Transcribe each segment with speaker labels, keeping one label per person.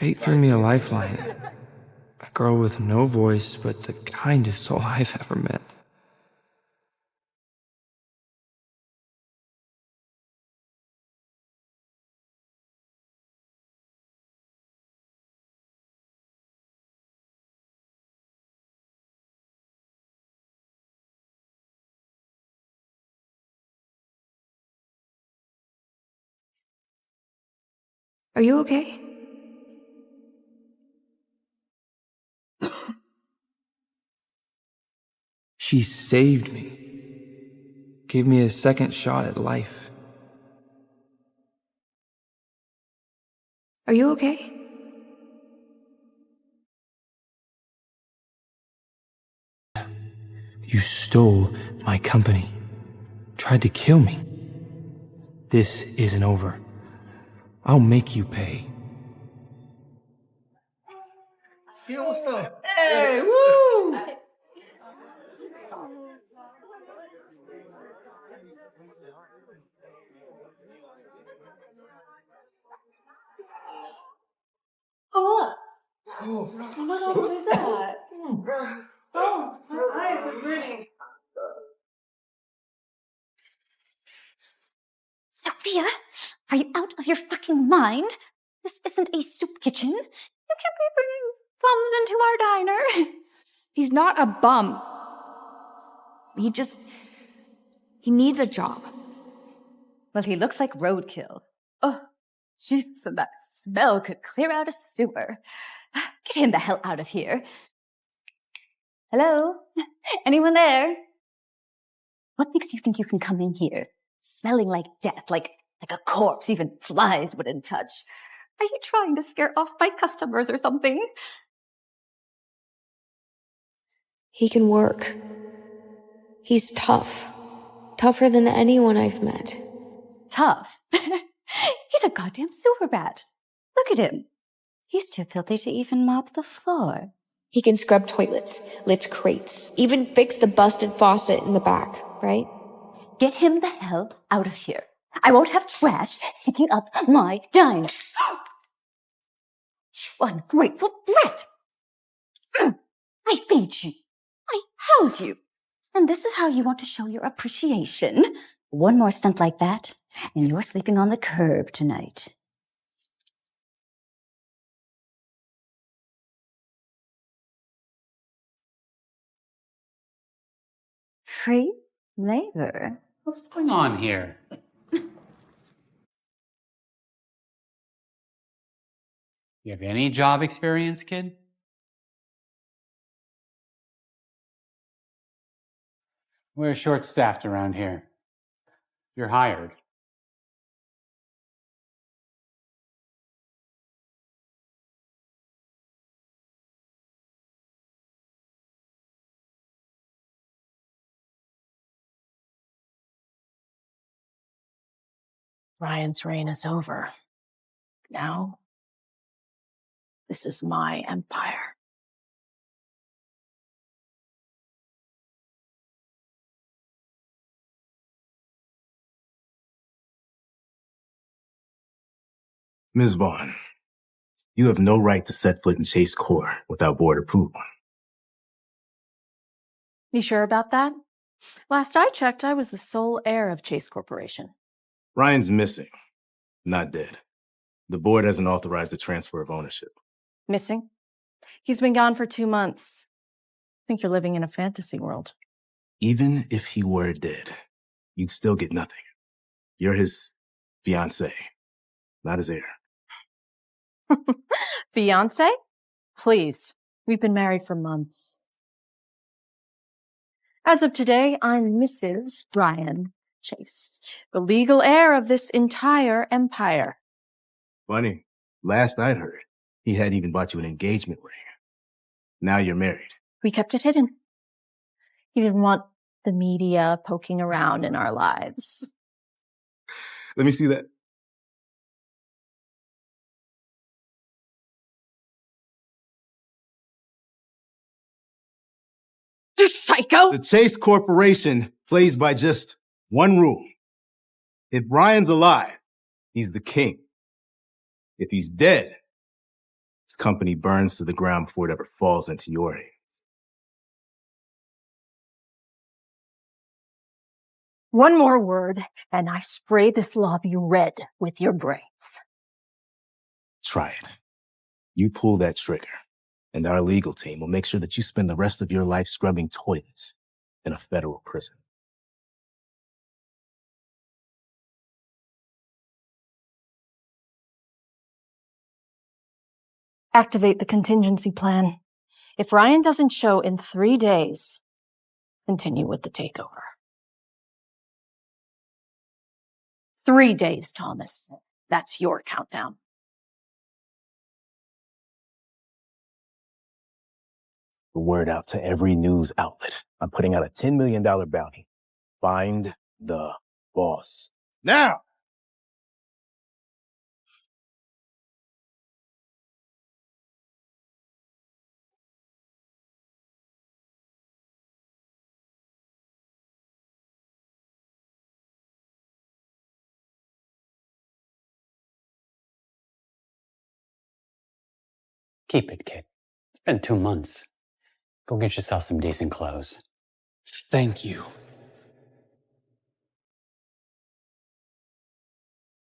Speaker 1: Fate threw me a lifeline. A girl with no voice, but the kindest soul I've ever met.
Speaker 2: Are you okay?
Speaker 1: She saved me. Gave me a second shot at life.
Speaker 2: Are you okay?
Speaker 1: You stole my company. Tried to kill me. This isn't over. I'll make you pay.
Speaker 3: Yo, what's up? Hey, woo!
Speaker 4: Oh, oh my God, what is that? Oh, my eyes are burning.
Speaker 5: Sophia, are you out of your fucking mind? This isn't a soup kitchen. You can't be bringing bums into our diner.
Speaker 2: He's not a bum. He needs a job.
Speaker 5: Well, he looks like roadkill. Oh, Jesus, and that smell could clear out a sewer. Get him the hell out of here. Hello? Anyone there? What makes you think you can come in here, smelling like death, like a corpse even flies wouldn't touch? Are you trying to scare off my customers or something?
Speaker 2: He can work. He's tough. Tougher than anyone I've met.
Speaker 5: Tough? He's a goddamn sewer rat. Look at him. He's too filthy to even mop the floor.
Speaker 2: He can scrub toilets, lift crates, even fix the busted faucet in the back, right?
Speaker 5: Get him the hell out of here. I won't have trash sticking up my diner. You ungrateful brat. I feed you. I house you. And this is how you want to show your appreciation? One more stunt like that, and you're sleeping on the curb tonight. Free labor?
Speaker 6: What's going on here? You have any job experience, kid? We're short-staffed around here. You're hired.
Speaker 4: Ryan's reign is over. Now, this is my empire.
Speaker 3: Ms. Vaughn, you have no right to set foot in Chase Corp without board approval.
Speaker 4: You sure about that? Last I checked, I was the sole heir of Chase Corporation.
Speaker 3: Ryan's missing, not dead. The board hasn't authorized the transfer of ownership.
Speaker 4: Missing? He's been gone for 2 months. I think you're living in a fantasy world.
Speaker 3: Even if he were dead, you'd still get nothing. You're his fiancée, not his heir.
Speaker 4: Fiancé? Please. We've been married for months. As of today, I'm Mrs. Ryan Chase, the legal heir of this entire empire.
Speaker 3: Funny, last I'd heard, he hadn't even bought you an engagement ring. Now you're married.
Speaker 4: We kept it hidden. He didn't want the media poking around in our lives.
Speaker 3: Let me see that.
Speaker 4: You psycho!
Speaker 3: The Chase Corporation plays by just one rule. If Ryan's alive, he's the king. If he's dead, This company burns to the ground before it ever falls into your hands.
Speaker 7: One more word, and I spray this lobby red with your brains.
Speaker 3: Try it. You pull that trigger, and our legal team will make sure that you spend the rest of your life scrubbing toilets in a federal prison.
Speaker 7: Activate the contingency plan. If Ryan doesn't show in 3 days, continue with the takeover. 3 days, Thomas. That's your countdown.
Speaker 3: The word out to every news outlet. I'm putting out a $10 million bounty. Find the boss. Now!
Speaker 6: Keep it, kid. It's been 2 months. Go get yourself some decent clothes.
Speaker 1: Thank you.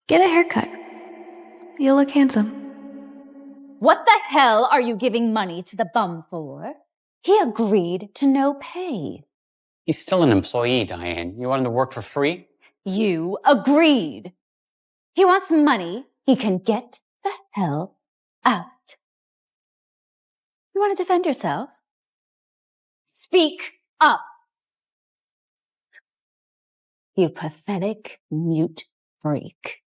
Speaker 2: Get a haircut. You'll look handsome.
Speaker 5: What the hell are you giving money to the bum for? He agreed to no pay.
Speaker 6: He's still an employee, Diane. You want him to work for free?
Speaker 5: You agreed. He wants money. He can get the hell out. You want to defend yourself? Speak up. You pathetic mute freak.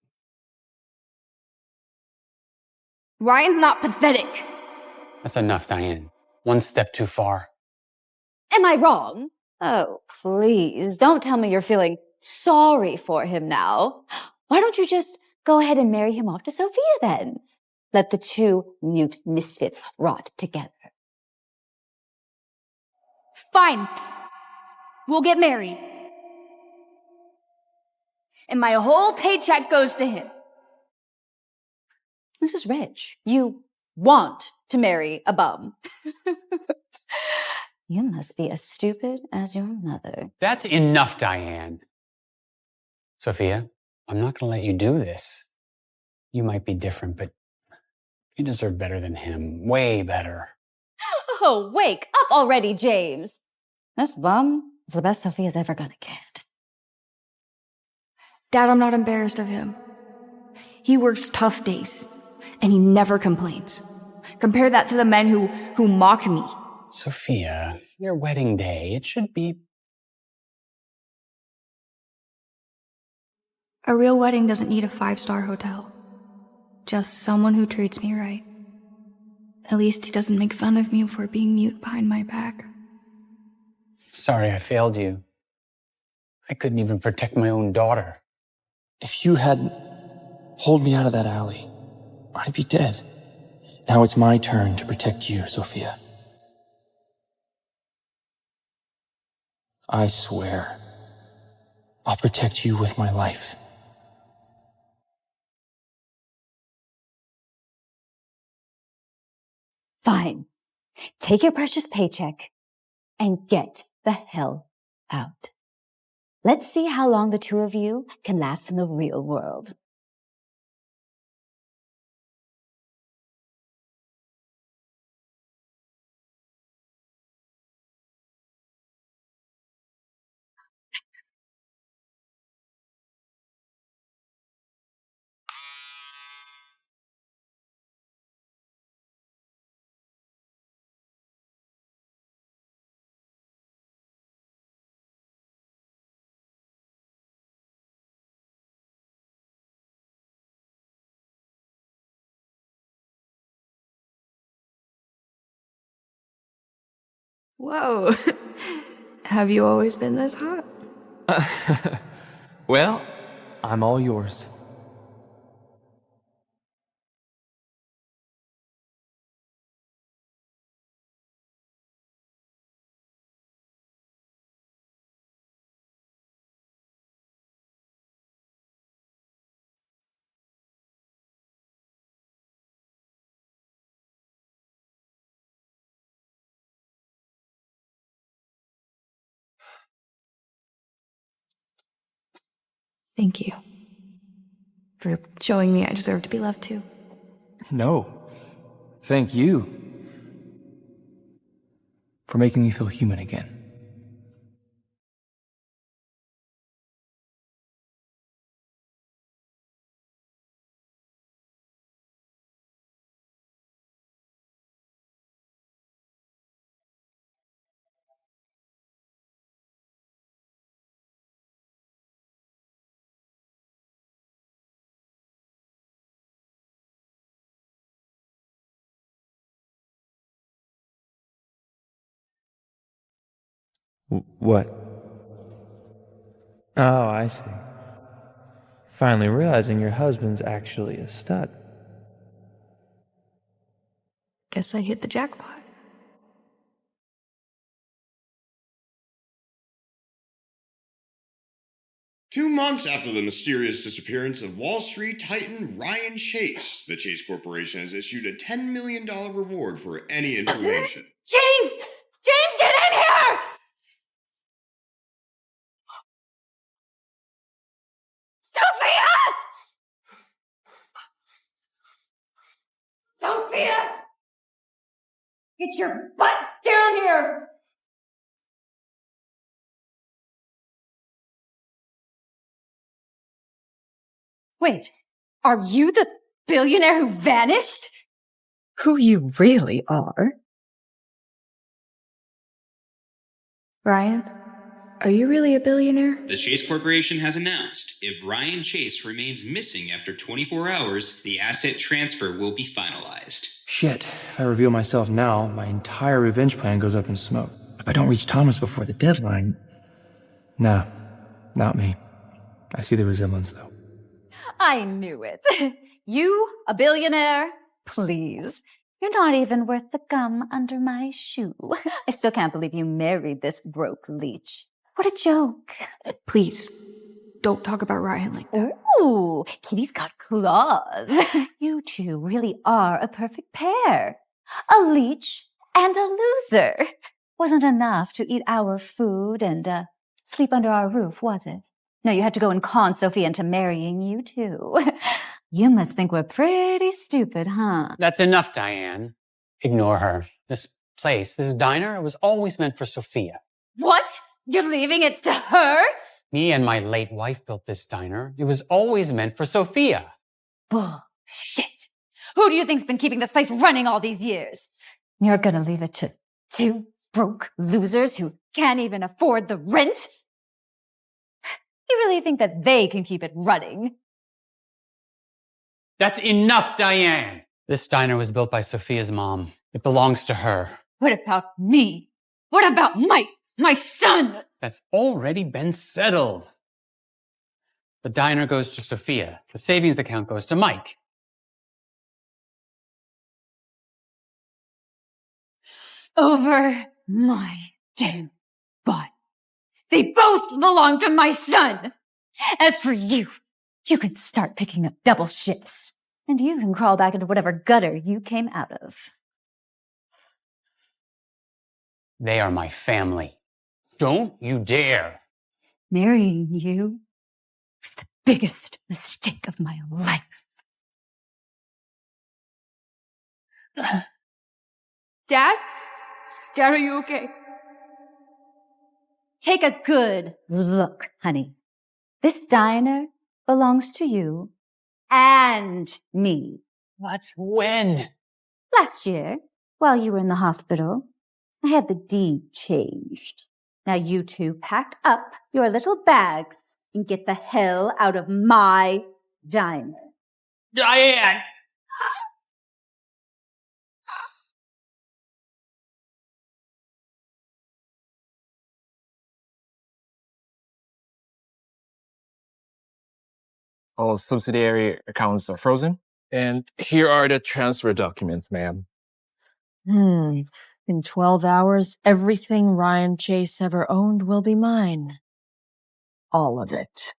Speaker 2: Ryan's not pathetic.
Speaker 6: That's enough, Diane. One step too far.
Speaker 5: Am I wrong? Oh, please, don't tell me you're feeling sorry for him now. Why don't you just go ahead and marry him off to Sophia then? Let the two mute misfits rot together.
Speaker 8: Fine. We'll get married. And my whole paycheck goes to him.
Speaker 5: This is rich. You want to marry a bum. You must be as stupid as your mother.
Speaker 6: That's enough, Diane. Sophia, I'm not going to let you do this. You might be different, but you deserve better than him. Way better.
Speaker 5: Oh, wake up already, James. This bum is the best Sophia's ever gonna get.
Speaker 8: Dad, I'm not embarrassed of him. He works tough days, and he never complains. Compare that to the men who mock me.
Speaker 6: Sophia, your wedding day, it should be...
Speaker 8: A real wedding doesn't need a 5-star hotel. Just someone who treats me right. At least he doesn't make fun of me for being mute behind my back.
Speaker 6: Sorry I failed you. I couldn't even protect my own daughter.
Speaker 1: If you hadn't pulled me out of that alley, I'd be dead. Now it's my turn to protect you, Sophia. I swear, I'll protect you with my life.
Speaker 5: Fine. Take your precious paycheck and get the hell out. Let's see how long the two of you can last in the real world.
Speaker 8: Whoa. Have you always been this hot?
Speaker 1: Well, I'm all yours.
Speaker 8: Thank you for showing me I deserve to be loved too.
Speaker 1: No. Thank you for making me feel human again. What? Oh, I see. Finally realizing your husband's actually a stud.
Speaker 8: Guess I hit the jackpot.
Speaker 9: Two months after the mysterious disappearance of Wall Street titan Ryan Chase, the Chase Corporation has issued a $10 million reward for any information.
Speaker 4: James! James, get in here! Sophia! Sophia! Get your butt down here!
Speaker 5: Wait, are you the billionaire who vanished? Who you really are?
Speaker 8: Ryan, are you really a billionaire?
Speaker 10: The Chase Corporation has announced if Ryan Chase remains missing after 24 hours, the asset transfer will be finalized.
Speaker 1: Shit, if I reveal myself now, my entire revenge plan goes up in smoke. If I don't reach Thomas before the deadline... Nah, not me. I see the resemblance, though.
Speaker 5: I knew it. You, a billionaire? Please. You're not even worth the gum under my shoe. I still can't believe you married this broke leech. What a joke.
Speaker 8: Please, don't talk about Ryan like that.
Speaker 5: Ooh, Kitty's got claws. You two really are a perfect pair. A leech and a loser. Wasn't enough to eat our food and sleep under our roof, was it? No, you had to go and con Sophia into marrying you too. You must think we're pretty stupid, huh?
Speaker 6: That's enough, Diane. Ignore her. This place, this diner, it was always meant for Sophia.
Speaker 5: What? You're leaving it to her?
Speaker 6: Me and my late wife built this diner. It was always meant for Sophia.
Speaker 5: Bullshit. Who do you think's been keeping this place running all these years? You're gonna leave it to two broke losers who can't even afford the rent? You really think that they can keep it running?
Speaker 6: That's enough, Diane! This diner was built by Sophia's mom. It belongs to her.
Speaker 5: What about me? What about Mike, my son?
Speaker 6: That's already been settled. The diner goes to Sophia. The savings account goes to Mike.
Speaker 5: Over my dead body. They both belong to my son. As for you, you can start picking up double shifts. And you can crawl back into whatever gutter you came out of.
Speaker 6: They are my family. Don't you dare.
Speaker 5: Marrying you was the biggest mistake of my life.
Speaker 4: Dad? Dad, are you okay?
Speaker 5: Take a good look, honey. This diner belongs to you and me.
Speaker 6: What? When?
Speaker 5: Last year, while you were in the hospital, I had the deed changed. Now you two pack up your little bags and get the hell out of my diner.
Speaker 6: Diane!
Speaker 11: All subsidiary accounts are frozen. And here are the transfer documents, ma'am.
Speaker 7: In 12 hours, everything Ryan Chase ever owned will be mine. All of it.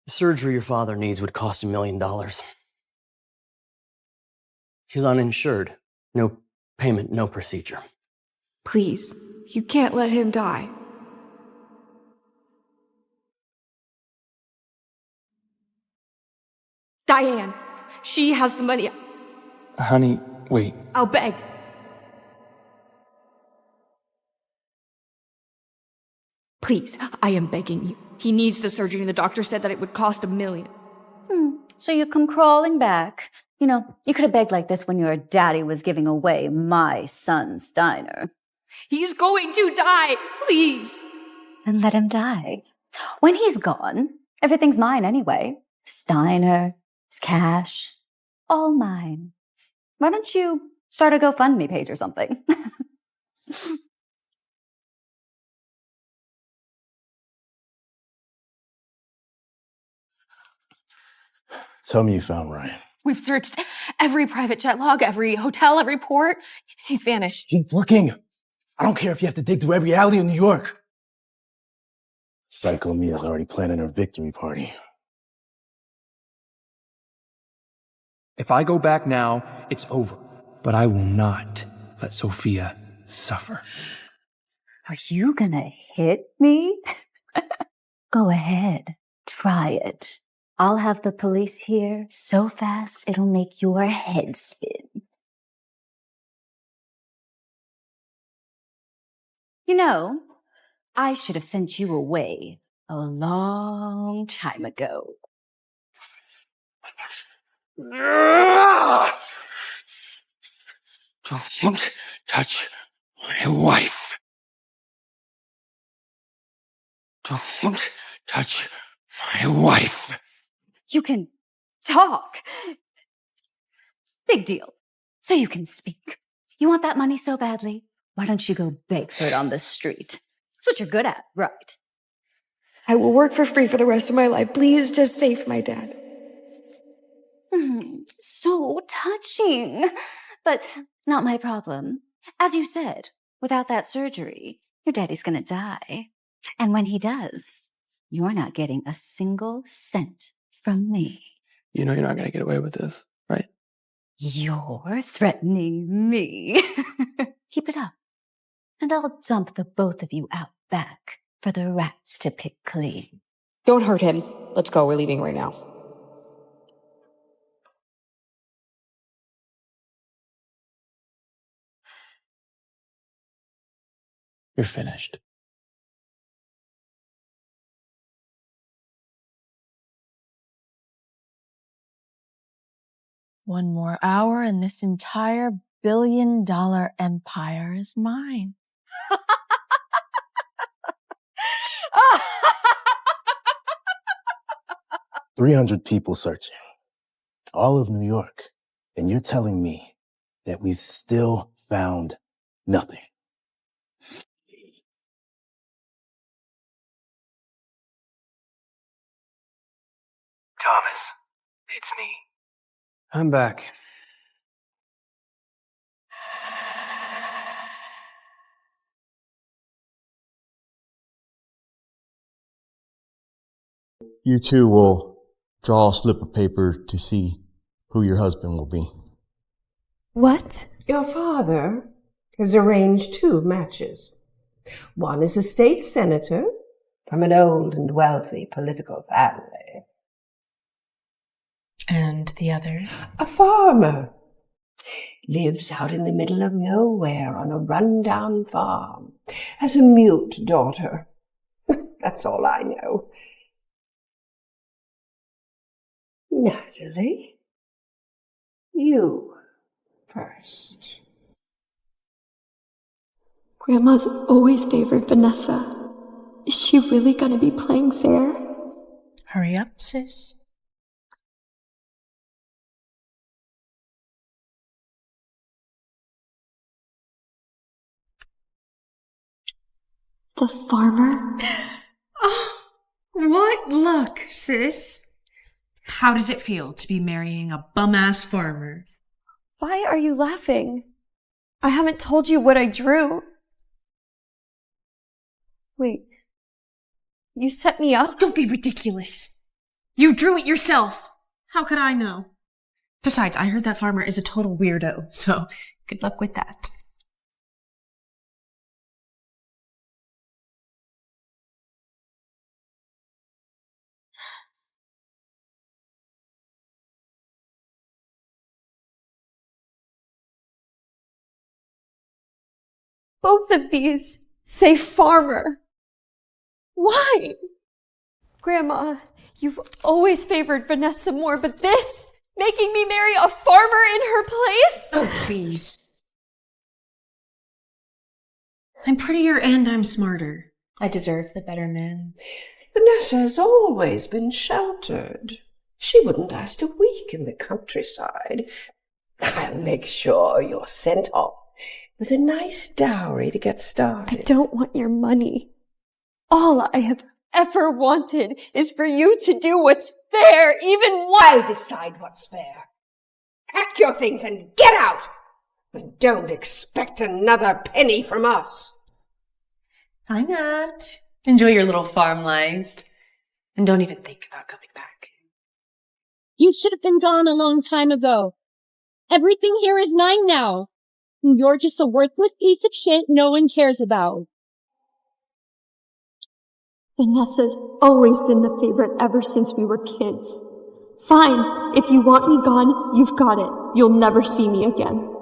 Speaker 12: The surgery your father needs would cost $1 million. He's uninsured. No payment, no procedure.
Speaker 8: Please, You can't let him die. Diane, she has the money.
Speaker 1: Honey, wait.
Speaker 8: I'll beg. Please, I am begging you. He needs the surgery and the doctor said that it would cost $1 million.
Speaker 5: So you've come crawling back. You know, you could have begged like this when your daddy was giving away my son's diner.
Speaker 8: He's going to die, please.
Speaker 5: Then let him die. When he's gone, everything's mine anyway. His diner, his cash, all mine. Why don't you start a GoFundMe page or something?
Speaker 3: Tell me you found Ryan.
Speaker 7: We've searched every private jet log, every hotel, every port. He's vanished.
Speaker 3: Keep looking. I don't care if you have to dig through every alley in New York. Psycho Mia's already planning her victory party.
Speaker 1: If I go back now, it's over. But I will not let Sophia suffer.
Speaker 5: Are you gonna hit me? Go ahead. Try it. I'll have the police here so fast it'll make your head spin. You know, I should have sent you away a long time ago.
Speaker 1: Don't touch my wife. Don't touch my wife.
Speaker 5: You can talk. Big deal. So you can speak. You want that money so badly? Why don't you go beg for it on the street? That's what you're good at, right?
Speaker 2: I will work for free for the rest of my life. Please just save my dad.
Speaker 5: So touching. But not my problem. As you said, without that surgery, your daddy's gonna die. And when he does, you're not getting a single cent from me.
Speaker 1: You know you're not going to get away with this, right?
Speaker 5: You're threatening me. Keep it up. And I'll dump the both of you out back for the rats to pick clean.
Speaker 2: Don't hurt him. Let's go. We're leaving right now.
Speaker 1: You're finished.
Speaker 7: One more hour and this entire billion-dollar empire is mine.
Speaker 3: 300 people searching. All of New York. And you're telling me that we've still found nothing.
Speaker 1: Thomas, it's me. I'm back.
Speaker 13: You two will draw a slip of paper to see who your husband will be.
Speaker 14: What? Your father has arranged 2 matches. One is a state senator from an old and wealthy political family.
Speaker 15: And the other?
Speaker 14: A farmer. Lives out in the middle of nowhere on a rundown farm. Has a mute daughter. That's all I know. Natalie, you first.
Speaker 16: Grandma's always favored Vanessa. Is she really gonna be playing fair?
Speaker 15: Hurry up, sis.
Speaker 16: The farmer?
Speaker 15: Oh, what luck, sis. How does it feel to be marrying a bum-ass farmer?
Speaker 2: Why are you laughing? I haven't told you what I drew. Wait. You set me up?
Speaker 15: Don't be ridiculous. You drew it yourself. How could I know? Besides, I heard that farmer is a total weirdo, so good luck with that.
Speaker 2: Both of these say farmer. Why? Grandma, you've always favored Vanessa more, but this, making me marry a farmer in her place?
Speaker 15: Oh, please. I'm prettier and I'm smarter. I deserve the better man.
Speaker 14: Vanessa has always been sheltered. She wouldn't last a week in the countryside. I'll make sure you're sent off with a nice dowry to get started.
Speaker 2: I don't want your money. All I have ever wanted is for you to do what's fair, even when
Speaker 14: I decide what's fair. Pack your things and get out! And don't expect another penny from us.
Speaker 15: Why not? Enjoy your little farm life. And don't even think about coming back.
Speaker 17: You should have been gone a long time ago. Everything here is mine now. You're just a worthless piece of shit no one cares about.
Speaker 16: Vanessa's always been the favorite ever since we were kids. Fine, if you want me gone, you've got it. You'll never see me again.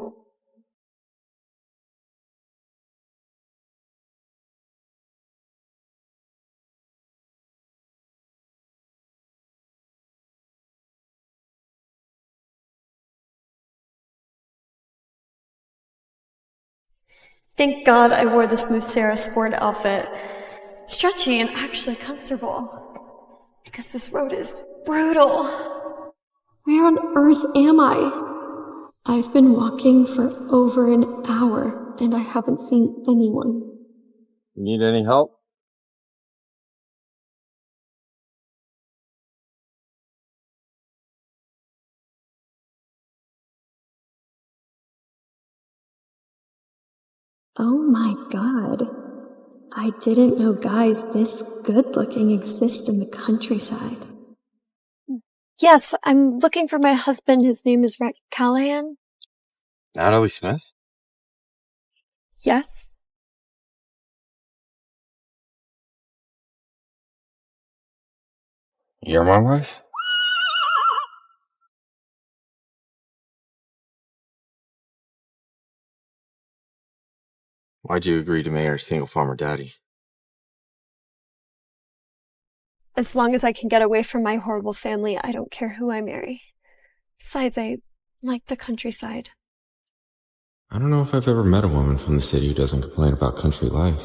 Speaker 2: Thank God I wore this Musera sport outfit. Stretchy and actually comfortable. Because this road is brutal.
Speaker 16: Where on earth am I? I've been walking for over an hour, and I haven't seen anyone.
Speaker 11: Need any help?
Speaker 16: Oh my god. I didn't know guys this good-looking exist in the countryside.
Speaker 2: Yes, I'm looking for my husband. His name is Rhett Callahan.
Speaker 11: Natalie Smith?
Speaker 2: Yes.
Speaker 11: You're my wife? Why'd you agree to marry a single farmer daddy?
Speaker 2: As long as I can get away from my horrible family, I don't care who I marry. Besides, I like the countryside.
Speaker 18: I don't know if I've ever met a woman from the city who doesn't complain about country life.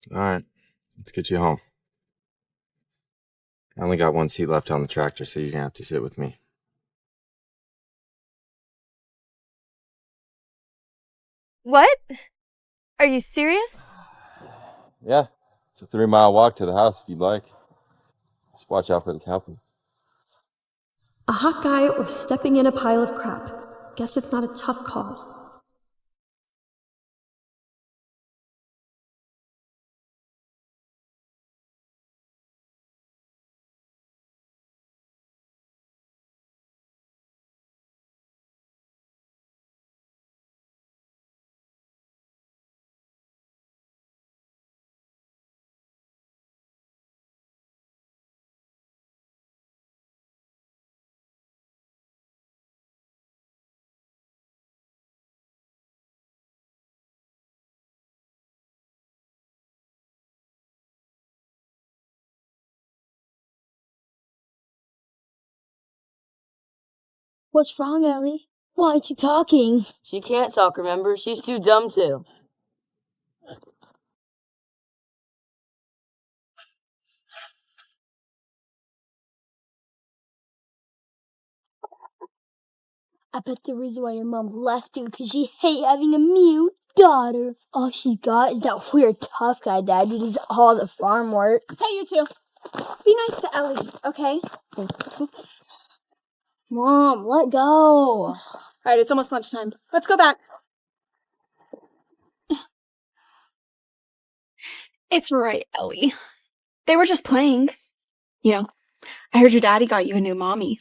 Speaker 11: Alright, let's get you home. I only got one seat left on the tractor, so you're gonna have to sit with me.
Speaker 2: What? Are you serious?
Speaker 11: Yeah, it's a 3-mile walk to the house if you'd like. Just watch out for the cowpea.
Speaker 16: A hot guy or stepping in a pile of crap. Guess it's not a tough call.
Speaker 17: What's wrong, Ellie? Why aren't you talking?
Speaker 12: She can't talk, remember? She's too dumb to.
Speaker 17: I bet the reason why your mom left you because she hate having a mute daughter. All she got is that weird tough guy dad who does all the farm work.
Speaker 7: Hey, you two. Be nice to Ellie, okay?
Speaker 17: Mom, let go.
Speaker 7: Alright, it's almost lunchtime. Let's go back. It's right, Ellie. They were just playing. You know, I heard your daddy got you a new mommy.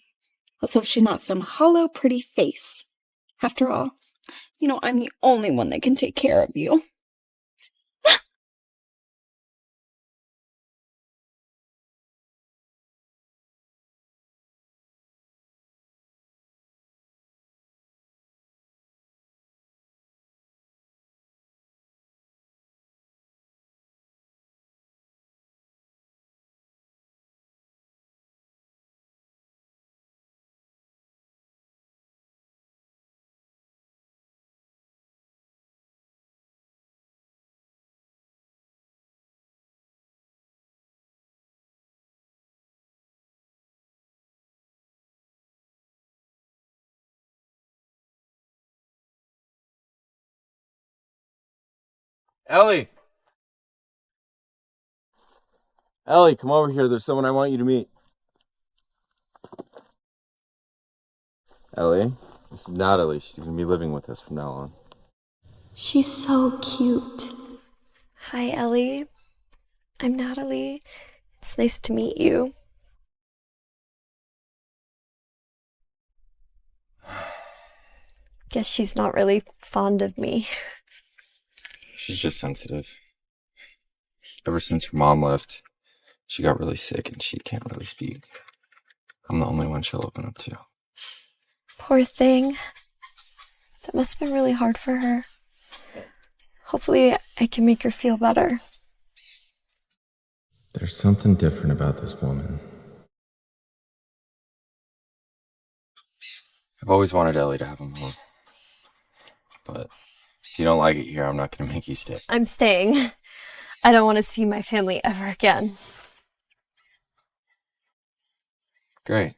Speaker 7: Let's hope she's not some hollow, pretty face. After all, you know, I'm the only one that can take care of you.
Speaker 11: Ellie! Ellie, come over here. There's someone I want you to meet. Ellie, this is Natalie. She's going to be living with us from now on.
Speaker 2: She's so cute. Hi, Ellie. I'm Natalie. It's nice to meet you. Guess she's not really fond of me.
Speaker 18: She's just sensitive. Ever since her mom left, she got really sick and she can't really speak. I'm the only one she'll open up to.
Speaker 2: Poor thing. That must have been really hard for her. Hopefully, I can make her feel better.
Speaker 18: There's something different about this woman. I've always wanted Ellie to have a mom. But if you don't like it here, I'm not going to make you stay.
Speaker 2: I'm staying. I don't want to see my family ever again.
Speaker 18: Great.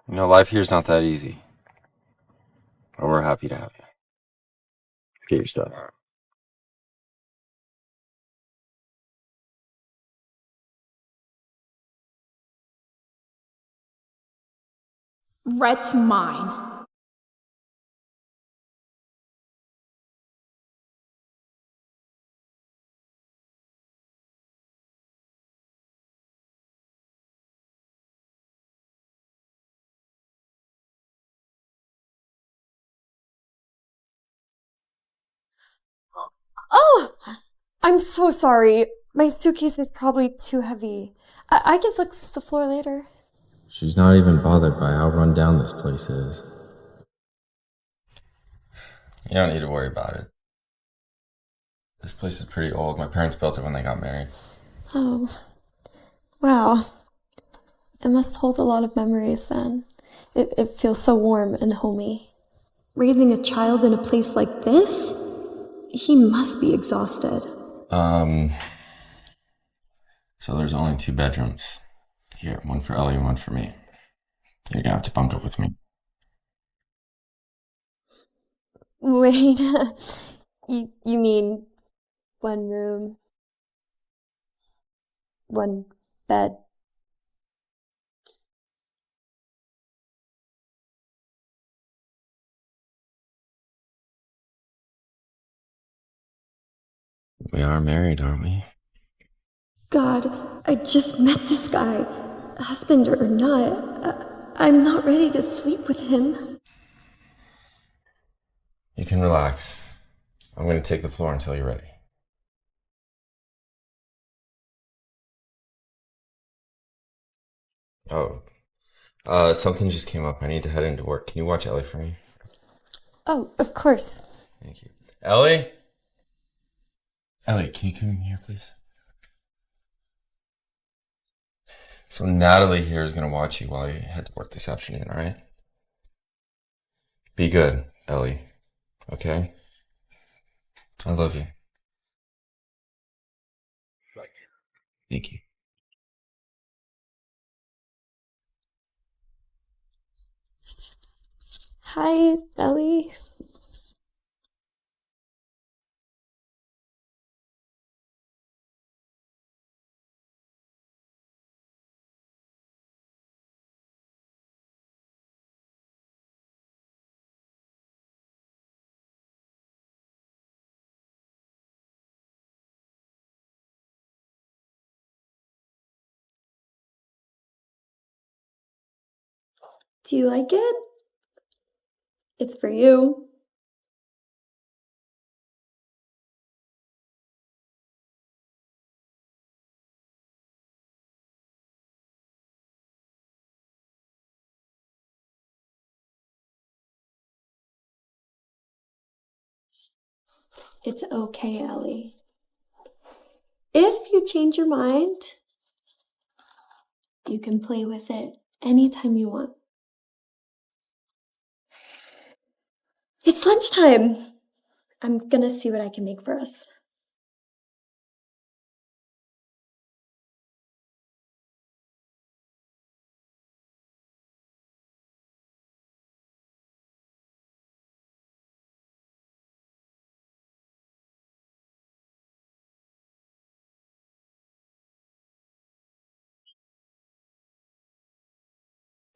Speaker 18: You know, life here's not that easy. But we're happy to have you. Get your stuff.
Speaker 7: Rhett's mine.
Speaker 2: Oh! I'm so sorry. My suitcase is probably too heavy. I can fix the floor later.
Speaker 18: She's not even bothered by how run down this place is. You don't need to worry about it. This place is pretty old. My parents built it when they got married.
Speaker 2: Oh. Wow. It must hold a lot of memories then. It feels so warm and homey. Raising a child in a place like this? He must be exhausted.
Speaker 18: So there's only 2 bedrooms. Here, one for Ellie and one for me. You're gonna have to bunk up with me.
Speaker 2: Wait, you mean one room, one bed?
Speaker 18: We are married, aren't we?
Speaker 2: God, I just met this guy. Husband or not, I'm not ready to sleep with him.
Speaker 18: You can relax. I'm gonna take the floor until you're ready. Oh. Something just came up. I need to head into work. Can you watch Ellie for me?
Speaker 2: Oh, of course.
Speaker 18: Thank you. Ellie? Ellie, can you come in here, please? So Natalie here is going to watch you while you head to work this afternoon, alright? Be good, Ellie. Okay? I love you. Thank you.
Speaker 2: Hi, Ellie. Do you like it? It's for you. It's okay, Ellie. If you change your mind, you can play with it anytime you want. It's lunchtime. I'm gonna see what I can make for us.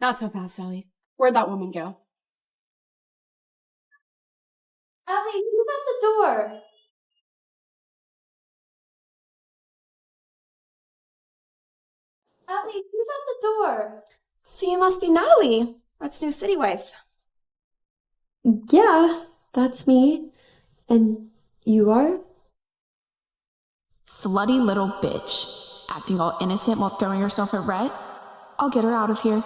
Speaker 7: Not so fast, Ellie. Where'd that woman go?
Speaker 16: Ellie, who's at the door? Ellie, who's at the door?
Speaker 7: So you must be Natalie, Rhett's new city wife.
Speaker 16: Yeah, that's me. And you are?
Speaker 19: Slutty little bitch. Acting all innocent while throwing herself at Rhett. I'll get her out of here.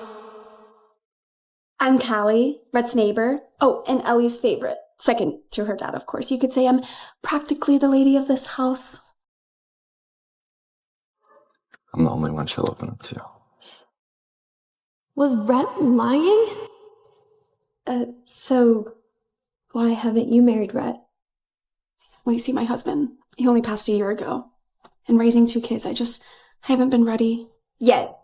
Speaker 7: I'm Callie, Rhett's neighbor. Oh, and Ellie's favorite. Second to her dad, of course. You could say I'm practically the lady of this house.
Speaker 18: I'm the only one she'll open up to.
Speaker 16: Was Rhett lying? So why haven't you married Rhett?
Speaker 7: Well, you see, my husband, he only passed a year ago. And raising 2 kids, I haven't been ready yet.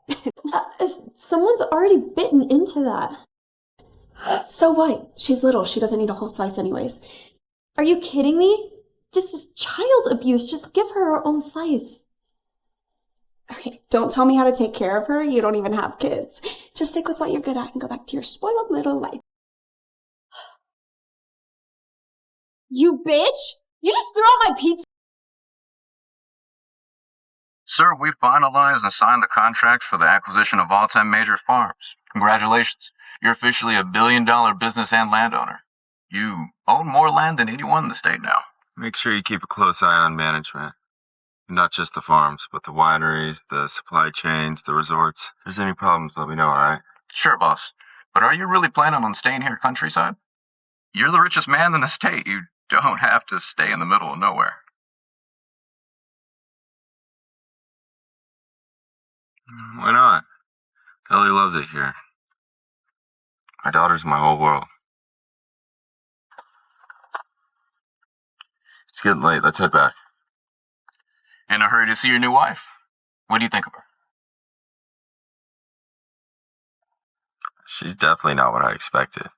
Speaker 16: Someone's already bitten into that.
Speaker 7: So what? She's little. She doesn't need a whole slice anyways.
Speaker 16: Are you kidding me? This is child abuse. Just give her her own slice.
Speaker 7: Okay, don't tell me how to take care of her. You don't even have kids. Just stick with what you're good at and go back to your spoiled little life.
Speaker 19: You bitch! You just threw out my pizza!
Speaker 20: Sir, we've finalized and signed the contract for the acquisition of all 10 major farms. Congratulations. You're officially a billion-dollar business and landowner. You own more land than anyone in the state now.
Speaker 21: Make sure you keep a close eye on management. Not just the farms, but the wineries, the supply chains, the resorts. If there's any problems, let me know, alright?
Speaker 20: Sure, boss. But are you really planning on staying here countryside? You're the richest man in the state. You don't have to stay in the middle of nowhere.
Speaker 21: Why not? Ellie loves it here. My daughter's my whole world. It's getting late. Let's head back.
Speaker 20: In a hurry to see your new wife. What do you think of her?
Speaker 21: She's definitely not what I expected.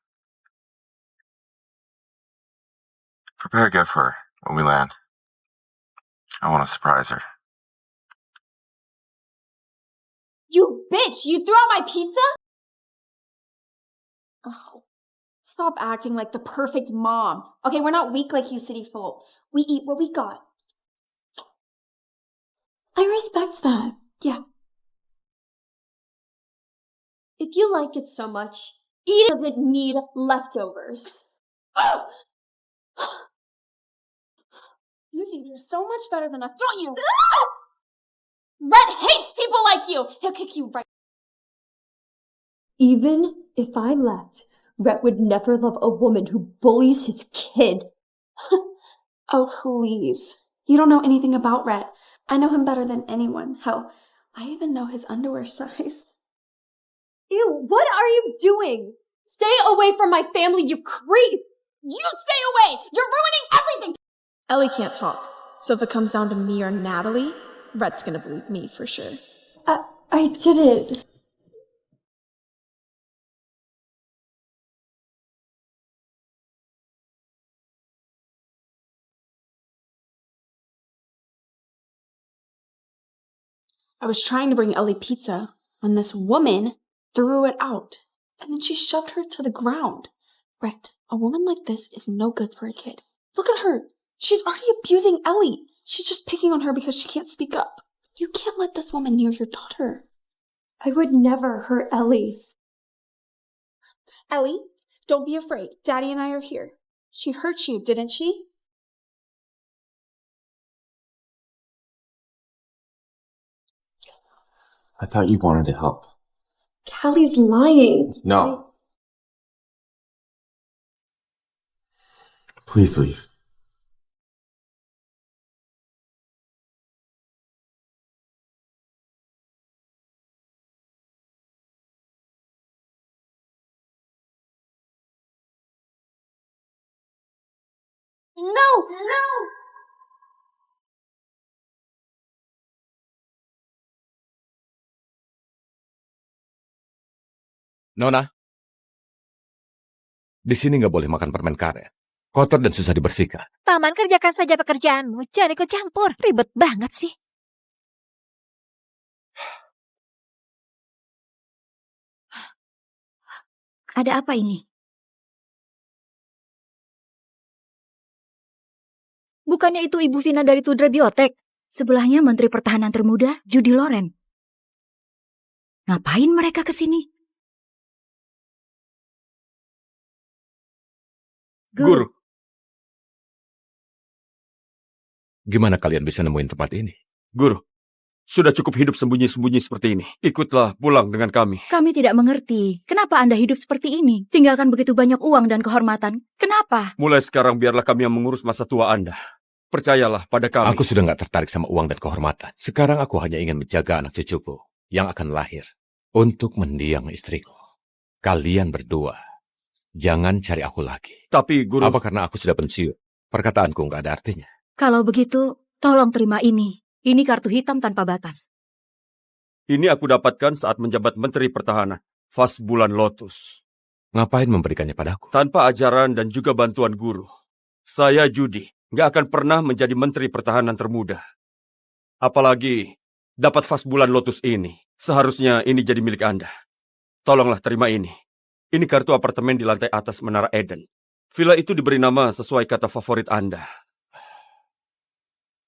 Speaker 21: Prepare a gift for her when we land. I want to surprise her.
Speaker 19: You bitch! You threw out my pizza? Oh, stop acting like the perfect mom. Okay, we're not weak like you city folk. We eat what we got.
Speaker 16: I respect that. Yeah. If you like it so much, eat it. Doesn't need leftovers.
Speaker 19: You think you're so much better than us, don't you? Red hates people like you! He'll kick you right.
Speaker 16: Even if I left, Rhett would never love a woman who bullies his kid.
Speaker 7: Oh, please. You don't know anything about Rhett. I know him better than anyone. Hell, I even know his underwear size.
Speaker 16: Ew, what are you doing? Stay away from my family, you creep!
Speaker 19: You stay away! You're ruining everything!
Speaker 7: Ellie can't talk, so if it comes down to me or Natalie, Rhett's gonna believe me for sure.
Speaker 16: I didn't.
Speaker 7: I was trying to bring Ellie pizza when this woman threw it out, and then she shoved her to the ground. Rhett, a woman like this is no good for a kid. Look at her. She's already abusing Ellie. She's just picking on her because she can't speak up. You can't let this woman near your daughter.
Speaker 16: I would never hurt Ellie.
Speaker 7: Ellie, don't be afraid. Daddy and I are here. She hurt you, didn't she?
Speaker 18: I thought you wanted to help.
Speaker 16: Callie's lying.
Speaker 18: No. Please leave.
Speaker 17: No!
Speaker 22: Nona, di sini nggak boleh makan permen karet. Kotor dan susah dibersihkan.
Speaker 23: Paman, kerjakan saja pekerjaanmu. Jangan ikut campur. Ribet banget sih.
Speaker 5: Ada apa ini? Bukannya itu Ibu Vina dari Tudra Biotek? Sebelahnya Menteri Pertahanan termuda, Judy Loren. Ngapain mereka ke sini?
Speaker 22: Guru. Gimana kalian bisa nemuin tempat ini?
Speaker 4: Guru, sudah cukup hidup sembunyi-sembunyi seperti ini. Ikutlah pulang dengan kami.
Speaker 5: Kami tidak mengerti. Kenapa Anda hidup seperti ini? Tinggalkan begitu banyak uang dan kehormatan. Kenapa?
Speaker 4: Mulai sekarang biarlah kami yang mengurus masa tua Anda. Percayalah pada kami.
Speaker 22: Aku sudah nggak tertarik sama uang dan kehormatan. Sekarang aku hanya ingin menjaga anak cucuku yang akan lahir untuk mendiang istriku. Kalian berdua, jangan cari aku lagi.
Speaker 4: Tapi guru...
Speaker 22: Apa karena aku sudah pensiun? Perkataanku nggak ada artinya.
Speaker 5: Kalau begitu, tolong terima ini. Ini kartu hitam tanpa batas.
Speaker 4: Ini aku dapatkan saat menjabat Menteri Pertahanan. Fas bulan Lotus.
Speaker 22: Ngapain memberikannya padaku?
Speaker 4: Tanpa ajaran dan juga bantuan guru. Saya Judy, nggak akan pernah menjadi Menteri Pertahanan termuda. Apalagi dapat Fas bulan Lotus ini. Seharusnya ini jadi milik Anda. Tolonglah terima ini. Ini kartu apartemen di lantai atas Menara Eden. Villa itu diberi nama sesuai kata favorit Anda.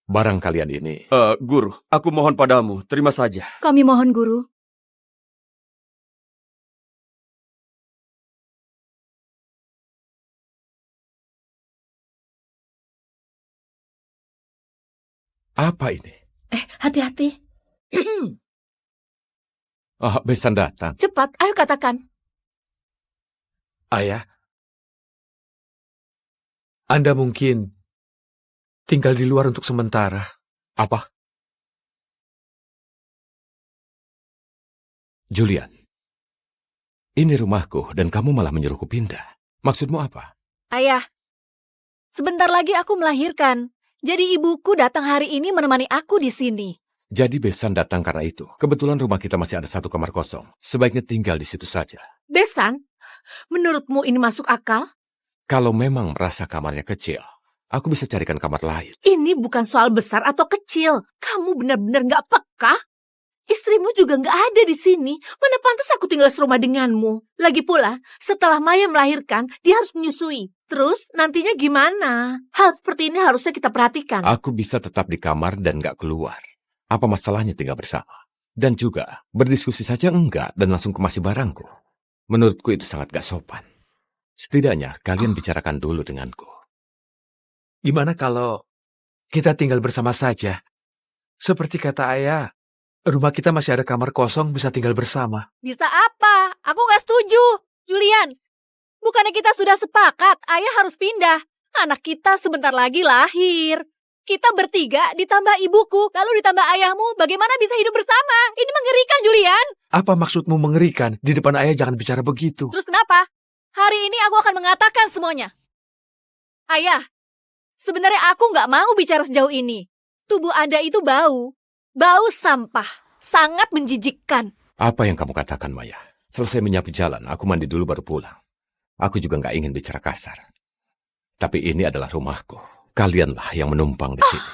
Speaker 22: Barang kalian ini...
Speaker 4: Guru, aku mohon padamu, terima saja.
Speaker 5: Kami mohon, Guru.
Speaker 22: Apa ini?
Speaker 9: Hati-hati.
Speaker 22: Besan datang.
Speaker 9: Cepat, ayo katakan.
Speaker 10: Ayah, Anda mungkin tinggal di luar untuk sementara.
Speaker 22: Apa? Julian, ini rumahku dan kamu malah menyuruhku pindah. Maksudmu apa?
Speaker 5: Ayah, sebentar lagi aku melahirkan. Jadi ibuku datang hari ini menemani aku di sini.
Speaker 22: Jadi Besan datang karena itu. Kebetulan rumah kita masih ada 1 kamar kosong. Sebaiknya tinggal di situ saja.
Speaker 9: Besan, menurutmu ini masuk akal?
Speaker 22: Kalau memang merasa kamarnya kecil, aku bisa carikan kamar lain.
Speaker 9: Ini bukan soal besar atau kecil. Kamu benar-benar nggak peka. Istrimu juga nggak ada di sini. Mana pantas aku tinggal serumah denganmu. Lagi pula, setelah Maya melahirkan, dia harus menyusui. Terus nantinya gimana? Hal seperti ini harusnya kita perhatikan.
Speaker 22: Aku bisa tetap di kamar dan nggak keluar. Apa masalahnya tinggal bersama? Dan juga berdiskusi saja enggak dan langsung kemasi barangku. Menurutku itu sangat gak sopan. Setidaknya kalian bicarakan dulu denganku.
Speaker 10: Gimana kalau kita tinggal bersama saja? Seperti kata ayah, rumah kita masih ada kamar kosong, bisa tinggal bersama.
Speaker 5: Bisa apa? Aku nggak setuju. Julian, bukannya kita sudah sepakat ayah harus pindah. Anak kita sebentar lagi lahir. Kita bertiga ditambah ibuku, lalu ditambah ayahmu. Bagaimana bisa hidup bersama? Ini mengerikan, Julian.
Speaker 10: Apa maksudmu mengerikan? Di depan ayah jangan bicara begitu.
Speaker 5: Terus kenapa? Hari ini aku akan mengatakan semuanya. Ayah, sebenarnya aku nggak mau bicara sejauh ini. Tubuh Anda itu bau. Bau sampah. Sangat menjijikkan.
Speaker 22: Apa yang kamu katakan, Maya? Selesai menyapu jalan, aku mandi dulu baru pulang. Aku juga nggak ingin bicara kasar. Tapi ini adalah rumahku. Kalianlah yang menumpang di sini.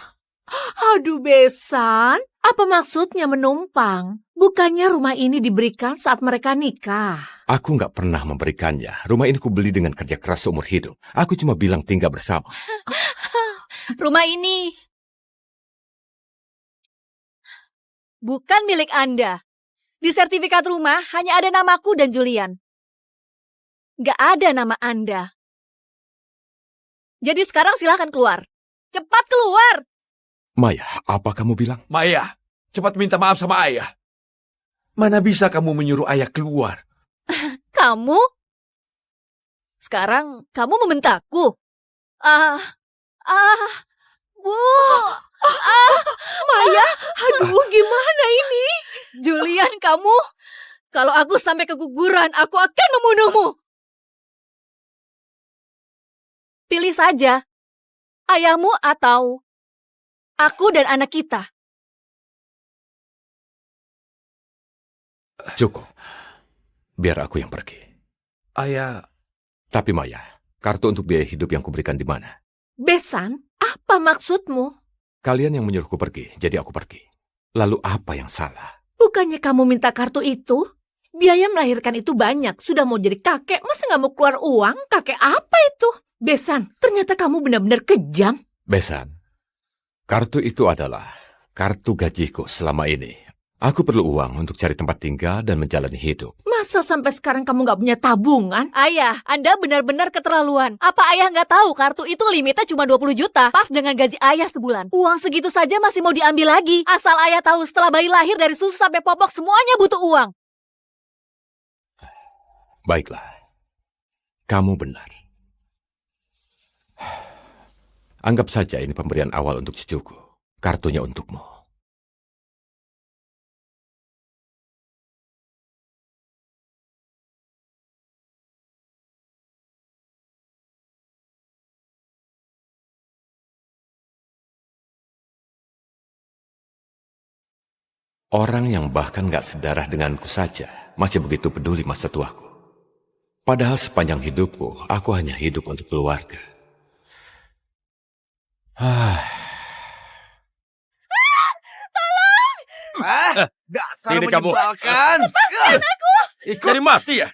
Speaker 9: Aduh, Besan. Apa maksudnya menumpang? Bukannya rumah ini diberikan saat mereka nikah.
Speaker 22: Aku nggak pernah memberikannya. Rumah ini kubeli dengan kerja keras seumur hidup. Aku cuma bilang tinggal bersama.
Speaker 5: Rumah ini bukan milik Anda. Di sertifikat rumah hanya ada namaku dan Julian. Nggak ada nama Anda. Jadi sekarang silahkan keluar. Cepat keluar!
Speaker 22: Maya, apa kamu bilang?
Speaker 10: Maya, cepat minta maaf sama ayah. Mana bisa kamu menyuruh ayah keluar?
Speaker 5: Kamu? Sekarang kamu membentakku? Bu!
Speaker 9: Maya, aduh gimana ini?
Speaker 5: Julian, kamu? Kalau aku sampai keguguran, aku akan membunuhmu. Pilih saja, ayahmu atau aku dan anak kita.
Speaker 22: Cukup. Biar aku yang pergi.
Speaker 10: Ayah.
Speaker 22: Tapi Maya, kartu untuk biaya hidup yang kuberikan di mana?
Speaker 9: Besan, apa maksudmu?
Speaker 22: Kalian yang menyuruhku pergi, jadi aku pergi. Lalu apa yang salah?
Speaker 9: Bukannya kamu minta kartu itu? Biaya melahirkan itu banyak. Sudah mau jadi kakek, masa nggak mau keluar uang? Kakek apa itu? Besan, ternyata kamu benar-benar kejam.
Speaker 22: Besan, kartu itu adalah kartu gajiku selama ini. Aku perlu uang untuk cari tempat tinggal dan menjalani hidup.
Speaker 9: Masa sampai sekarang kamu nggak punya tabungan?
Speaker 23: Ayah, Anda benar-benar keterlaluan. Apa ayah nggak tahu kartu itu limitnya cuma 20 juta, pas dengan gaji ayah sebulan. Uang segitu saja masih mau diambil lagi. Asal ayah tahu setelah bayi lahir dari susu sampai popok semuanya butuh uang.
Speaker 22: Baiklah, kamu benar. Anggap saja ini pemberian awal untuk cucuku. Kartunya untukmu. Orang yang bahkan gak sedarah denganku saja masih begitu peduli masa tuaku. Padahal sepanjang hidupku, aku hanya hidup untuk keluarga.
Speaker 10: Dasar
Speaker 4: Sini kamu.
Speaker 10: menyebalkan.
Speaker 4: Lepaskan
Speaker 10: aku.
Speaker 4: Cari mati ya?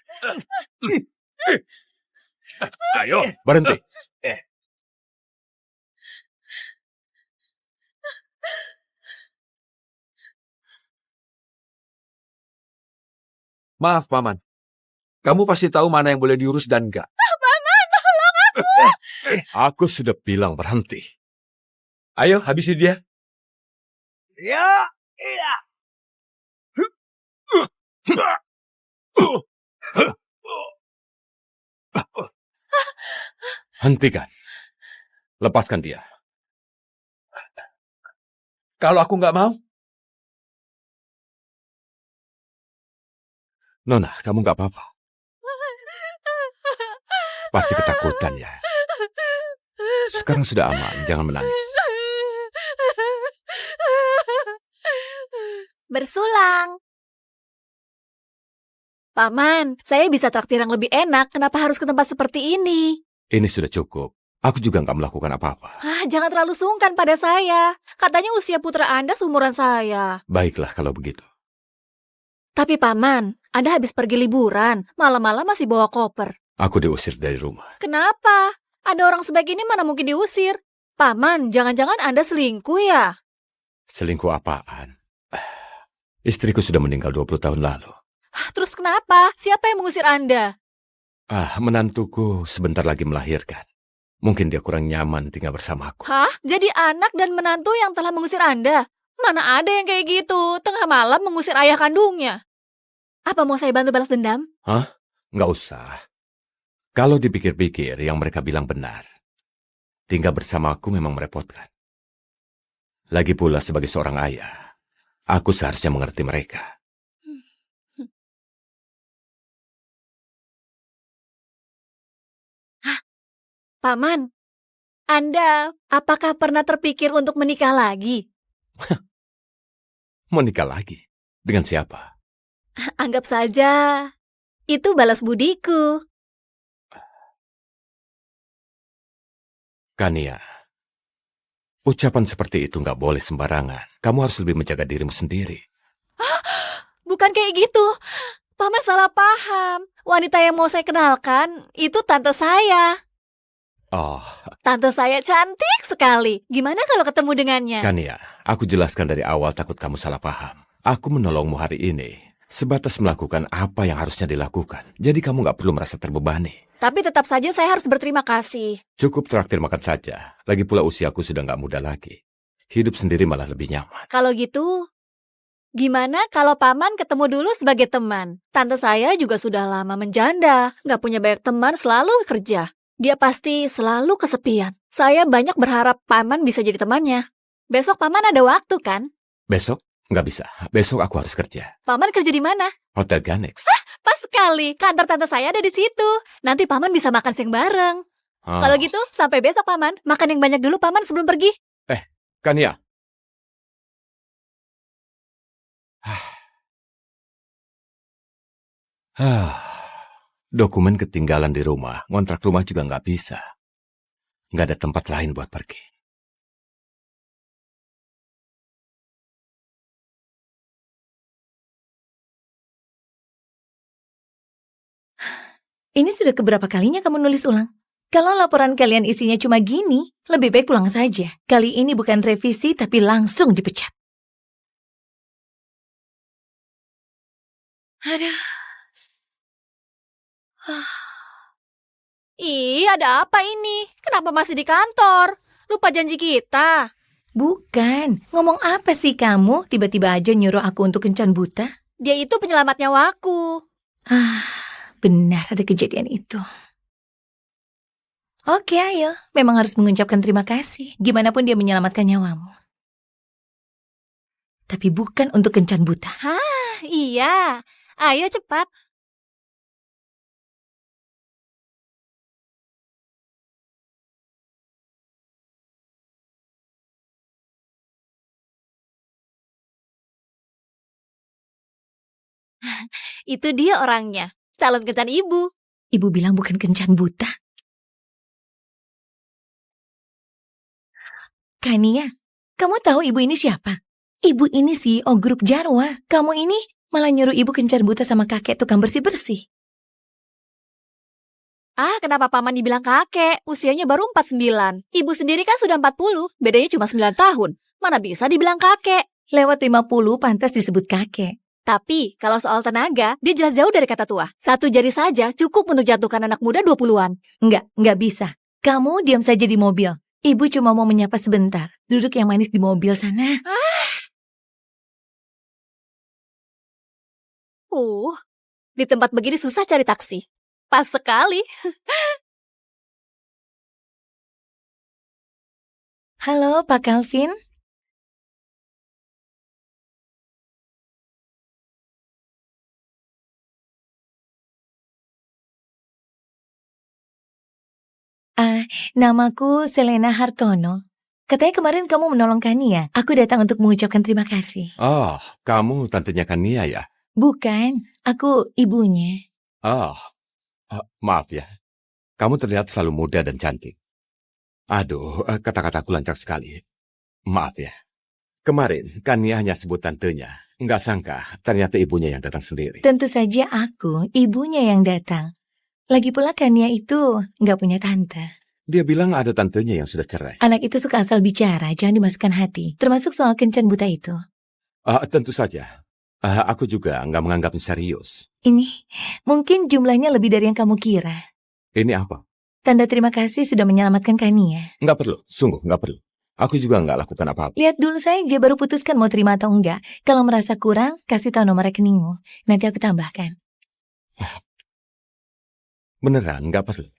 Speaker 4: Ayo.
Speaker 22: Berhenti.
Speaker 10: Maaf, Paman. Kamu pasti tahu mana yang boleh diurus dan enggak.
Speaker 23: Paman, tolong aku.
Speaker 22: Aku sudah bilang berhenti.
Speaker 10: Ayo, habisi dia. Ya, iya.
Speaker 22: Hentikan. Lepaskan dia.
Speaker 10: Kalau aku nggak mau?
Speaker 22: Nona, kamu nggak apa-apa. Pasti ketakutan ya. Sekarang sudah aman, jangan menangis.
Speaker 23: Bersulang. Paman, saya bisa traktir yang lebih enak. Kenapa harus ke tempat seperti ini?
Speaker 22: Ini sudah cukup. Aku juga nggak melakukan apa-apa.
Speaker 23: Jangan terlalu sungkan pada saya. Katanya usia putra Anda seumuran saya.
Speaker 22: Baiklah kalau begitu.
Speaker 23: Tapi Paman, Anda habis pergi liburan. Malam-malam masih bawa koper.
Speaker 22: Aku diusir dari rumah.
Speaker 23: Kenapa? Ada orang sebaik ini mana mungkin diusir? Paman, jangan-jangan Anda selingkuh ya?
Speaker 22: Selingkuh apaan? Istriku sudah meninggal 20 tahun lalu.
Speaker 23: Terus kenapa? Siapa yang mengusir Anda?
Speaker 22: Menantuku sebentar lagi melahirkan. Mungkin dia kurang nyaman tinggal bersamaku.
Speaker 23: Hah? Jadi anak dan menantu yang telah mengusir Anda? Mana ada yang kayak gitu? Tengah malam mengusir ayah kandungnya. Apa mau saya bantu balas dendam?
Speaker 22: Hah? Nggak usah. Kalau dipikir-pikir yang mereka bilang benar. Tinggal bersamaku memang merepotkan. Lagi pula sebagai seorang ayah, aku seharusnya mengerti mereka.
Speaker 23: Paman, Anda apakah pernah terpikir untuk menikah lagi?
Speaker 22: Menikah lagi? Dengan siapa?
Speaker 23: Anggap saja, itu balas budiku.
Speaker 22: Kania, ucapan seperti itu nggak boleh sembarangan. Kamu harus lebih menjaga dirimu sendiri.
Speaker 23: Bukan kayak gitu. Paman salah paham. Wanita yang mau saya kenalkan, itu tante saya.
Speaker 22: Oh,
Speaker 23: Tante saya cantik sekali. Gimana kalau ketemu dengannya?
Speaker 22: Kania, aku jelaskan dari awal takut kamu salah paham. Aku menolongmu hari ini sebatas melakukan apa yang harusnya dilakukan. Jadi kamu nggak perlu merasa terbebani.
Speaker 23: Tapi tetap saja saya harus berterima kasih.
Speaker 22: Cukup traktir makan saja. Lagi pula usiaku sudah nggak muda lagi. Hidup sendiri malah lebih nyaman.
Speaker 23: Kalau gitu, gimana kalau Paman ketemu dulu sebagai teman? Tante saya juga sudah lama menjanda. Nggak punya banyak teman, selalu kerja. Dia pasti selalu kesepian. Saya banyak berharap Paman bisa jadi temannya. Besok Paman ada waktu kan?
Speaker 22: Besok? Nggak bisa. Besok aku harus kerja.
Speaker 23: Paman kerja di mana?
Speaker 22: Hotel Ganex.
Speaker 23: Pas sekali. Kantor tante saya ada di situ. Nanti Paman bisa makan siang bareng. Kalau gitu, sampai besok Paman. Makan yang banyak dulu Paman sebelum pergi.
Speaker 22: Kania. Dokumen ketinggalan di rumah. Ngontrak rumah juga nggak bisa. Nggak ada tempat lain buat pergi.
Speaker 3: Ini sudah keberapa kalinya kamu nulis ulang? Kalau laporan kalian isinya cuma gini, lebih baik pulang saja. Kali ini bukan revisi, tapi langsung dipecat. Aduh.
Speaker 23: Ih, ada apa ini? Kenapa masih di kantor? Lupa janji kita.
Speaker 3: Bukan. Ngomong apa sih kamu? Tiba-tiba aja nyuruh aku untuk kencan buta.
Speaker 23: Dia itu penyelamat nyawaku.
Speaker 3: Benar ada kejadian itu. Oke, ayo. Memang harus mengucapkan terima kasih. Gimana pun dia menyelamatkan nyawamu. Tapi bukan untuk kencan buta.
Speaker 23: Hah, iya. Ayo cepat. Itu dia orangnya. Calon kencan ibu.
Speaker 3: Ibu bilang bukan kencan buta. Kania, kamu tahu ibu ini siapa? Ibu ini CEO grup Jarwa. Kamu ini malah nyuruh ibu kencan buta sama kakek tukang bersih-bersih.
Speaker 23: Kenapa paman dibilang kakek? Usianya baru 49. Ibu sendiri kan sudah 40. Bedanya cuma 9 tahun. Mana bisa dibilang kakek?
Speaker 3: Lewat 50 pantas disebut kakek.
Speaker 23: Tapi kalau soal tenaga, dia jelas jauh dari kata tua. 1 jari saja cukup untuk jatuhkan anak muda 20-an.
Speaker 3: Enggak bisa. Kamu diam saja di mobil. Ibu cuma mau menyapa sebentar. Duduk yang manis di mobil sana.
Speaker 23: Di tempat begini susah cari taksi. Pas sekali.
Speaker 3: Halo, Pak Calvin. Namaku Selena Hartono. Katanya kemarin kamu menolong Kania. Aku datang untuk mengucapkan terima kasih.
Speaker 22: Oh, kamu tantenya Kania ya?
Speaker 3: Bukan, aku ibunya.
Speaker 22: Maaf ya. Kamu terlihat selalu muda dan cantik. Aduh, kata-kataku lancar sekali. Maaf ya. Kemarin, Kania hanya sebut tantenya. Nggak sangka, ternyata ibunya yang datang sendiri.
Speaker 3: Tentu saja aku, ibunya yang datang. Lagi pula Kania itu nggak punya tante.
Speaker 22: Dia bilang ada tantenya yang sudah cerai.
Speaker 3: Anak itu suka asal bicara, jangan dimasukkan hati. Termasuk soal kencan buta itu.
Speaker 22: Tentu saja. Aku juga nggak menganggapnya serius.
Speaker 3: Ini, mungkin jumlahnya lebih dari yang kamu kira.
Speaker 22: Ini apa?
Speaker 3: Tanda terima kasih sudah menyelamatkan Kania.
Speaker 22: Nggak perlu, sungguh nggak perlu. Aku juga nggak lakukan apa-apa.
Speaker 3: Lihat dulu saja, baru putuskan mau terima atau enggak. Kalau merasa kurang, kasih tahu nomor rekeningmu. Nanti aku tambahkan.
Speaker 22: Beneran, nggak perlu.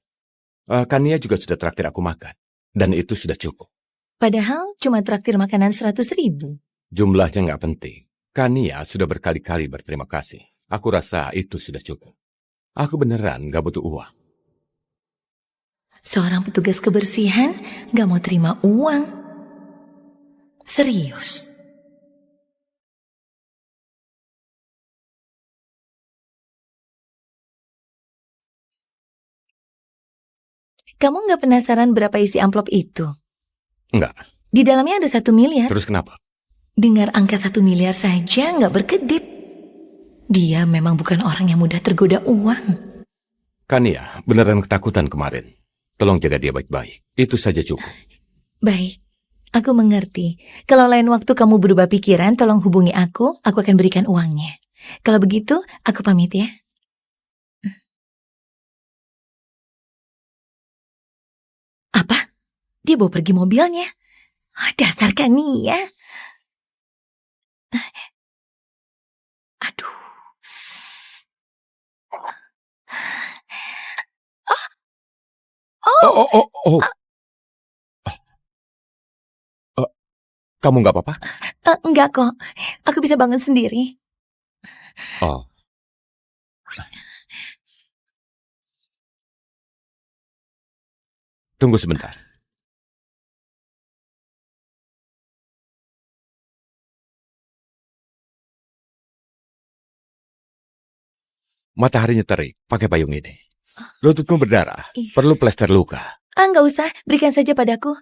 Speaker 22: Kania juga sudah traktir aku makan. Dan itu sudah cukup.
Speaker 3: Padahal cuma traktir makanan 100.000.
Speaker 22: Jumlahnya nggak penting. Kania sudah berkali-kali berterima kasih. Aku rasa itu sudah cukup. Aku beneran nggak butuh uang.
Speaker 3: Seorang petugas kebersihan nggak mau terima uang. Serius. Kamu nggak penasaran berapa isi amplop itu?
Speaker 22: Enggak.
Speaker 3: Di dalamnya ada 1 miliar.
Speaker 22: Terus kenapa?
Speaker 3: Dengar angka 1 miliar saja nggak berkedip. Dia memang bukan orang yang mudah tergoda uang.
Speaker 22: Kania beneran ketakutan kemarin. Tolong jaga dia baik-baik. Itu saja cukup.
Speaker 3: Baik, aku mengerti. Kalau lain waktu kamu berubah pikiran, tolong hubungi aku akan berikan uangnya. Kalau begitu, aku pamit ya. Apa? Dia bawa pergi mobilnya? Dasar Kania. Aduh.
Speaker 22: Kamu nggak apa-apa?
Speaker 3: Enggak kok. Aku bisa bangun sendiri.
Speaker 22: Tunggu sebentar. Mataharinya terik, pakai payung ini. Lututmu berdarah, perlu plester luka.
Speaker 3: Nggak usah, berikan saja padaku.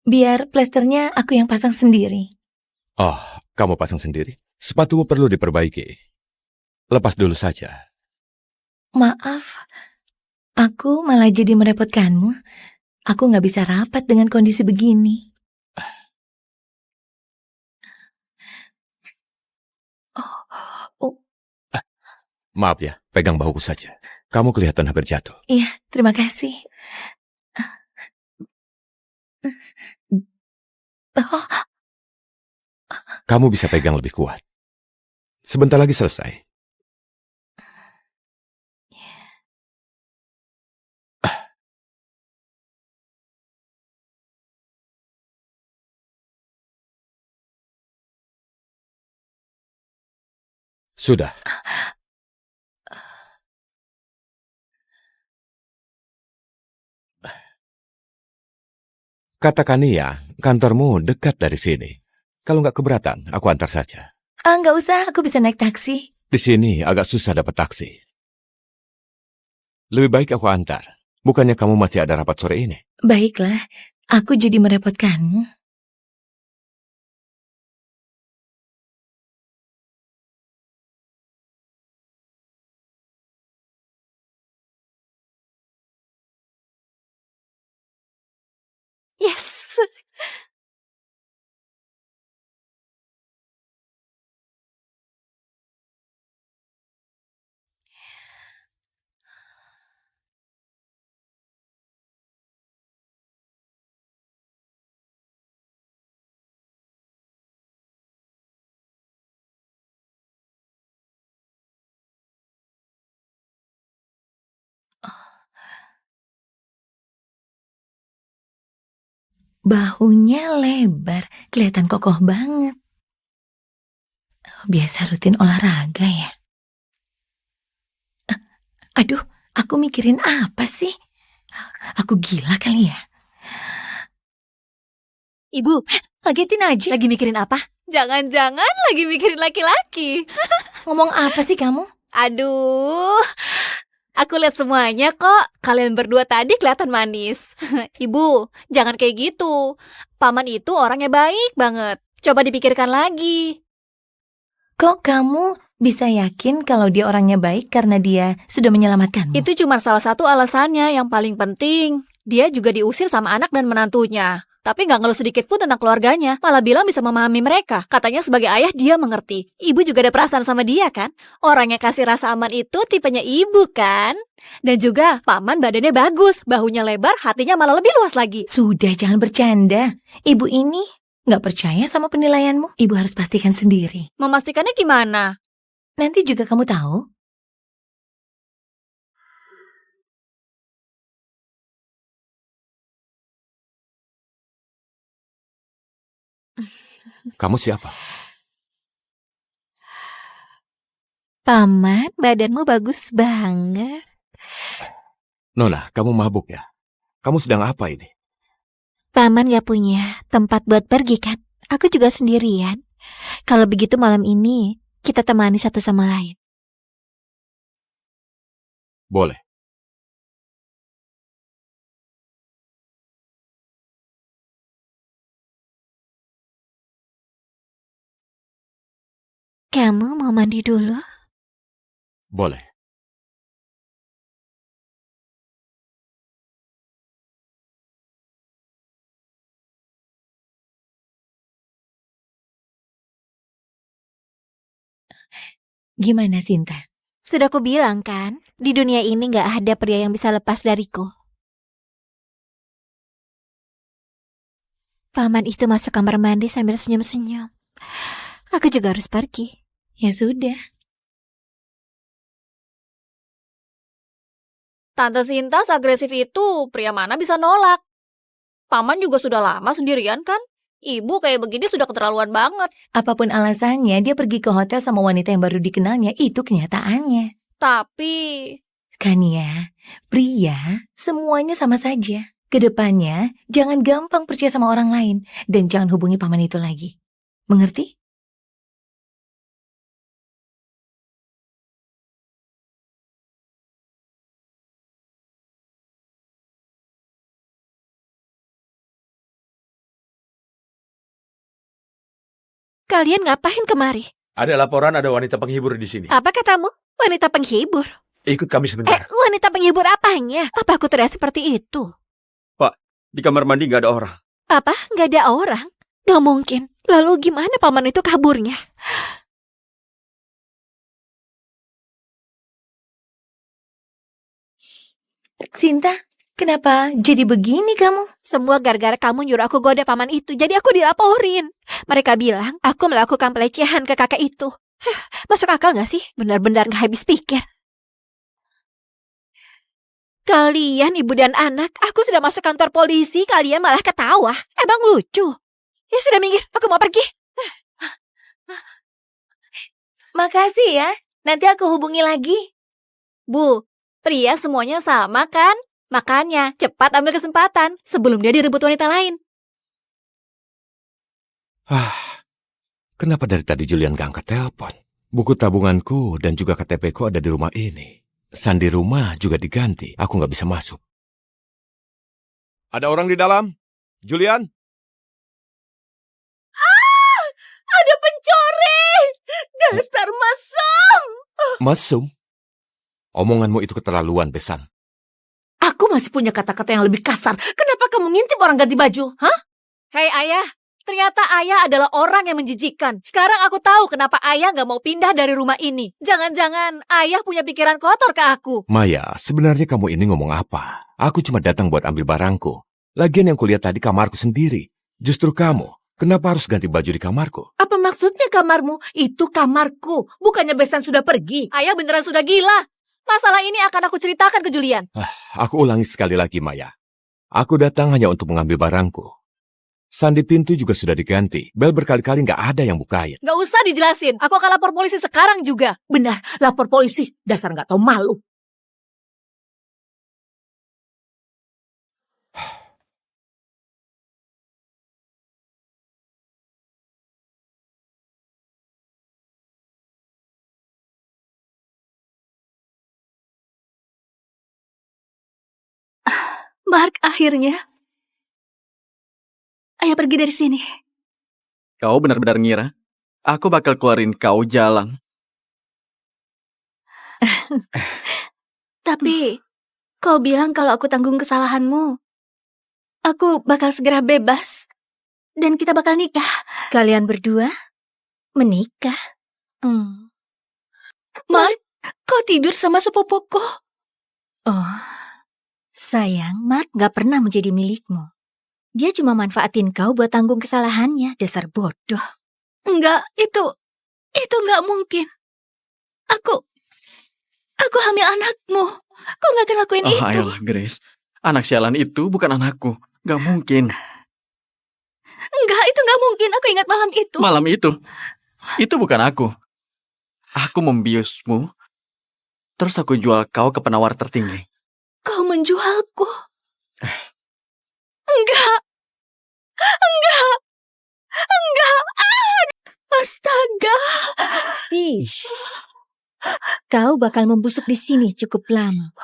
Speaker 3: Biar plesternya aku yang pasang sendiri.
Speaker 22: Kamu pasang sendiri? Sepatumu perlu diperbaiki. Lepas dulu saja.
Speaker 3: Maaf, Aku malah jadi merepotkanmu. Aku nggak bisa rapat dengan kondisi begini.
Speaker 22: Maaf ya, pegang bahuku saja. Kamu kelihatan hampir jatuh.
Speaker 3: Iya, terima kasih. Oh,
Speaker 22: Kamu bisa pegang lebih kuat. Sebentar lagi selesai. Sudah. Katakan iya, kantormu dekat dari sini. Kalau nggak keberatan, aku antar saja.
Speaker 3: nggak usah, aku bisa naik taksi.
Speaker 22: Di sini agak susah dapat taksi. Lebih baik aku antar. Bukannya kamu masih ada rapat sore ini?
Speaker 3: Baiklah, aku jadi merepotkanmu. Yes. Bahunya lebar, kelihatan kokoh banget. Biasa rutin olahraga ya. Aduh, aku mikirin apa sih? Aku gila kali ya?
Speaker 23: Ibu,
Speaker 3: ngagetin aja.
Speaker 23: Lagi mikirin apa? Jangan-jangan lagi mikirin laki-laki.
Speaker 3: Ngomong apa sih kamu?
Speaker 23: Aduh, aku lihat semuanya kok. Kalian berdua tadi kelihatan manis. Ibu, jangan kayak gitu. Paman itu orangnya baik banget. Coba dipikirkan lagi.
Speaker 3: Kok kamu bisa yakin kalau dia orangnya baik karena dia sudah menyelamatkanmu?
Speaker 23: Itu cuma salah satu alasannya. Yang paling penting, dia juga diusir sama anak dan menantunya. Tapi nggak ngeluh sedikit pun tentang keluarganya. Malah bilang bisa memahami mereka. Katanya sebagai ayah dia mengerti. Ibu juga ada perasaan sama dia kan? Orang yang kasih rasa aman itu tipenya ibu kan? Dan juga paman badannya bagus. Bahunya lebar, hatinya malah lebih luas lagi.
Speaker 3: Sudah, jangan bercanda. Ibu ini nggak percaya sama penilaianmu. Ibu harus pastikan sendiri.
Speaker 23: Memastikannya gimana?
Speaker 3: Nanti juga kamu tahu.
Speaker 22: Kamu siapa?
Speaker 1: Paman, badanmu bagus banget.
Speaker 22: Nona, kamu mabuk ya? Kamu sedang apa ini?
Speaker 1: Paman gak punya tempat buat pergi kan? Aku juga sendirian. Kalau begitu malam ini kita temani satu sama lain.
Speaker 22: Boleh.
Speaker 1: Kamu mau mandi dulu?
Speaker 22: Boleh.
Speaker 3: Gimana, Sinta?
Speaker 1: Sudah ku bilang kan, di dunia ini gak ada pria yang bisa lepas dariku. Paman itu masuk kamar mandi sambil senyum-senyum. Aku juga harus pergi.
Speaker 3: Ya sudah.
Speaker 23: Tante Sinta seagresif itu, pria mana bisa nolak? Paman juga sudah lama sendirian kan? Ibu kayak begini sudah keterlaluan banget.
Speaker 3: Apapun alasannya, dia pergi ke hotel sama wanita yang baru dikenalnya, itu kenyataannya.
Speaker 23: Tapi...
Speaker 3: Kan ya, pria semuanya sama saja. Kedepannya, jangan gampang percaya sama orang lain. Dan jangan hubungi paman itu lagi. Mengerti?
Speaker 1: Kalian ngapain kemari?
Speaker 10: Ada laporan ada wanita penghibur di sini.
Speaker 1: Apa katamu? Wanita penghibur?
Speaker 10: Ikut kami sebentar.
Speaker 1: Wanita penghibur apanya? Apa aku terlihat seperti itu?
Speaker 4: Pak, di kamar mandi nggak ada orang.
Speaker 1: Apa? Nggak ada orang? Nggak mungkin. Lalu gimana paman itu kaburnya?
Speaker 3: Sinta, kenapa jadi begini kamu?
Speaker 1: Semua gara-gara kamu nyuruh aku goda paman itu, jadi aku dilaporin. Mereka bilang aku melakukan pelecehan ke kakek itu. Masuk akal gak sih? Benar-benar gak habis pikir. Kalian ibu dan anak, aku sudah masuk kantor polisi, kalian malah ketawa. Emang lucu? Ya sudah minggir, aku mau pergi.
Speaker 3: Makasih ya, nanti aku hubungi lagi.
Speaker 23: Bu, pria semuanya sama kan? Makanya cepat ambil kesempatan sebelum dia direbut wanita lain.
Speaker 22: Kenapa dari tadi Julian gak angkat telepon? Buku tabunganku dan juga KTP-ku ada di rumah ini. Sandi rumah juga diganti, aku nggak bisa masuk. Ada orang di dalam? Julian?
Speaker 9: Ada pencuri! Dasar mesum!
Speaker 22: Mesum? Omonganmu itu keterlaluan, Besan.
Speaker 9: Aku masih punya kata-kata yang lebih kasar. Kenapa kamu ngintip orang ganti baju? Hah?
Speaker 23: Hei ayah, ternyata ayah adalah orang yang menjijikan. Sekarang aku tahu kenapa ayah nggak mau pindah dari rumah ini. Jangan-jangan ayah punya pikiran kotor ke aku.
Speaker 22: Maya, sebenarnya kamu ini ngomong apa? Aku cuma datang buat ambil barangku. Lagian yang kulihat tadi kamarku sendiri. Justru kamu, kenapa harus ganti baju di kamarku?
Speaker 9: Apa maksudnya kamarmu? Itu kamarku. Bukannya Besan sudah pergi.
Speaker 23: Ayah beneran sudah gila. Masalah ini akan aku ceritakan ke Julian.
Speaker 22: Aku ulangi sekali lagi, Maya. Aku datang hanya untuk mengambil barangku. Sandi pintu juga sudah diganti. Bel berkali-kali nggak ada yang bukain.
Speaker 23: Gak usah dijelasin. Aku akan lapor polisi sekarang juga.
Speaker 9: Benar, lapor polisi. Dasar nggak tahu malu.
Speaker 19: Mark, akhirnya. Ayah pergi dari sini.
Speaker 6: Kau benar-benar ngira aku bakal keluarin kau jalan.
Speaker 19: Tapi, kau bilang kalau aku tanggung kesalahanmu. Aku bakal segera bebas. Dan kita bakal nikah.
Speaker 8: Kalian berdua menikah?
Speaker 19: Mark, kau tidur sama sepupuku.
Speaker 8: Oh, sayang, Mark gak pernah menjadi milikmu. Dia cuma manfaatin kau buat tanggung kesalahannya, dasar bodoh.
Speaker 19: Enggak, itu enggak mungkin. Aku hamil anakmu. Kau gak akan lakuin itu.
Speaker 6: Ayolah, Grace. Anak sialan itu bukan anakku. Gak mungkin.
Speaker 19: Enggak, itu enggak mungkin. Aku ingat malam itu.
Speaker 6: Malam itu? Itu bukan aku. Aku membiusmu. Terus aku jual kau ke penawar tertinggi.
Speaker 19: Kau menjualku. Enggak. Astaga.
Speaker 8: Kau bakal membusuk di sini cukup lama.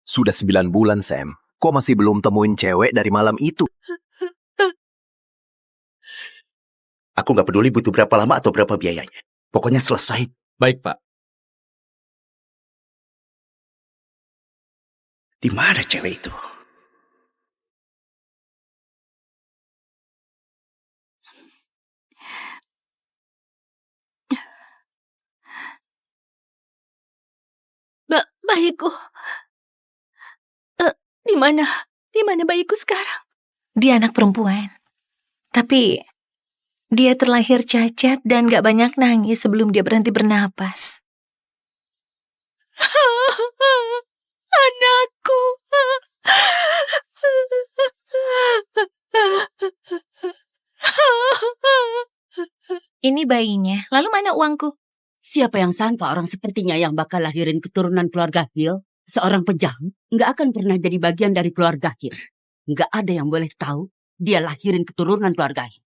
Speaker 13: Sudah 9 bulan, Sam. Kok masih belum temuin cewek dari malam itu? Aku nggak peduli butuh berapa lama atau berapa biayanya. Pokoknya selesai.
Speaker 6: Baik, Pak.
Speaker 13: Di mana cewek itu?
Speaker 19: Bayiku. Di mana bayiku sekarang?
Speaker 3: Dia anak perempuan. Tapi dia terlahir cacat dan gak banyak nangis sebelum dia berhenti bernapas.
Speaker 19: Anakku.
Speaker 8: Ini bayinya, lalu mana uangku?
Speaker 24: Siapa yang sangka orang sepertinya yang bakal lahirin keturunan keluarga Hill, seorang penjahat, nggak akan pernah jadi bagian dari keluarga Hill. Nggak ada yang boleh tahu dia lahirin keturunan keluarga Hill.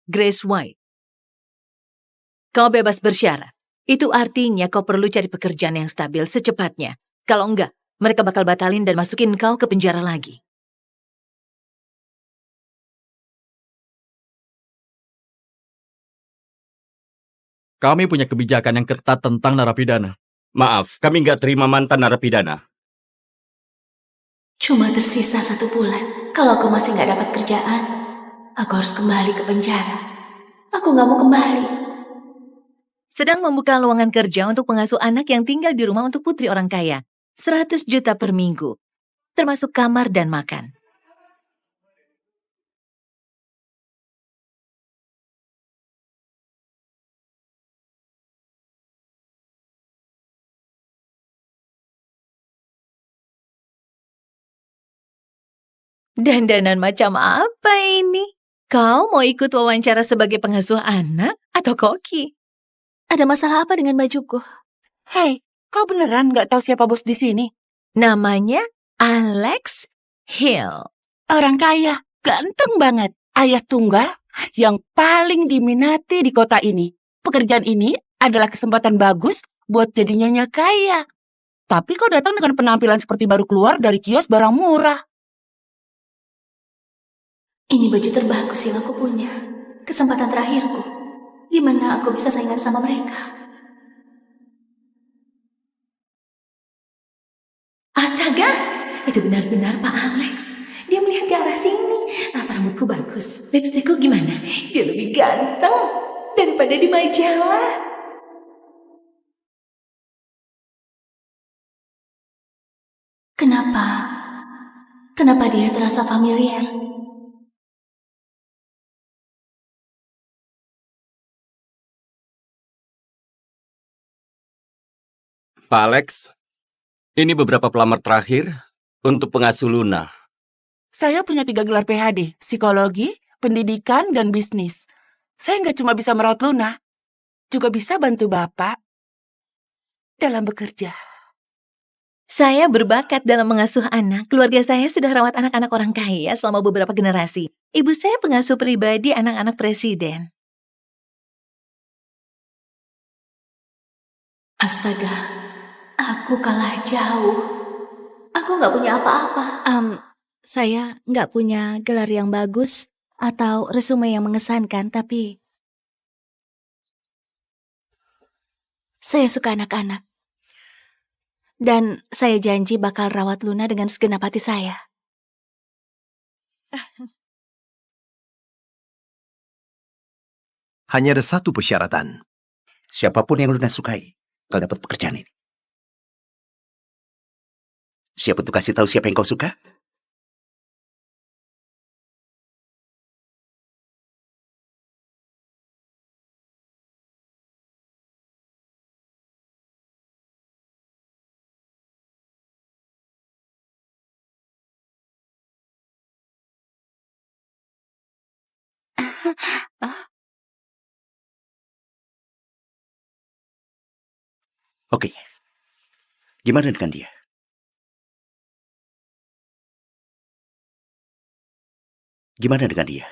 Speaker 3: Grace White, kau bebas bersyarat. Itu artinya kau perlu cari pekerjaan yang stabil secepatnya. Kalau enggak, mereka bakal batalin dan masukin kau ke penjara lagi.
Speaker 6: Kami punya kebijakan yang ketat tentang narapidana.
Speaker 11: Maaf, kami nggak terima mantan narapidana.
Speaker 12: Cuma tersisa 1 bulan. Kalau aku masih nggak dapat kerjaan, aku harus kembali ke penjara. Aku nggak mau kembali.
Speaker 3: Sedang membuka lowongan kerja untuk pengasuh anak yang tinggal di rumah untuk putri orang kaya. 100 juta per minggu, termasuk kamar dan makan. Dandanan macam apa ini? Kau mau ikut wawancara sebagai pengasuh anak atau koki?
Speaker 8: Ada masalah apa dengan bajuku?
Speaker 9: Hei, kau beneran nggak tahu siapa bos di sini?
Speaker 3: Namanya Alex Hill.
Speaker 9: Orang kaya, ganteng banget. Ayah tunggal yang paling diminati di kota ini. Pekerjaan ini adalah kesempatan bagus buat jadi nyonya kaya. Tapi kau datang dengan penampilan seperti baru keluar dari kios barang murah.
Speaker 12: Ini baju terbagus yang aku punya. Kesempatan terakhirku. Gimana aku bisa saingan sama mereka? Astaga, itu benar-benar Pak Alex. Dia melihat ke arah sini. Apa rambutku bagus? Lipstikku gimana? Dia lebih ganteng daripada di majalah. Kenapa? Kenapa dia terasa familiar?
Speaker 11: Pak Alex, ini beberapa pelamar terakhir untuk pengasuh Luna.
Speaker 9: Saya punya 3 gelar PhD, psikologi, pendidikan, dan bisnis. Saya nggak cuma bisa merawat Luna, juga bisa bantu Bapak dalam bekerja.
Speaker 3: Saya berbakat dalam mengasuh anak. Keluarga saya sudah rawat anak-anak orang kaya selama beberapa generasi. Ibu saya pengasuh pribadi anak-anak presiden.
Speaker 12: Astaga, aku kalah jauh. Aku nggak punya apa-apa.
Speaker 8: Saya nggak punya gelar yang bagus atau resume yang mengesankan, tapi saya suka anak-anak. Dan saya janji bakal rawat Luna dengan segenap hati saya.
Speaker 13: Hanya ada satu persyaratan. Siapapun yang Luna sukai, bakal dapat pekerjaan ini. Siap untuk kasih tahu siapa yang kau suka? Oke. Gimana dengan dia? Gimana dengan dia?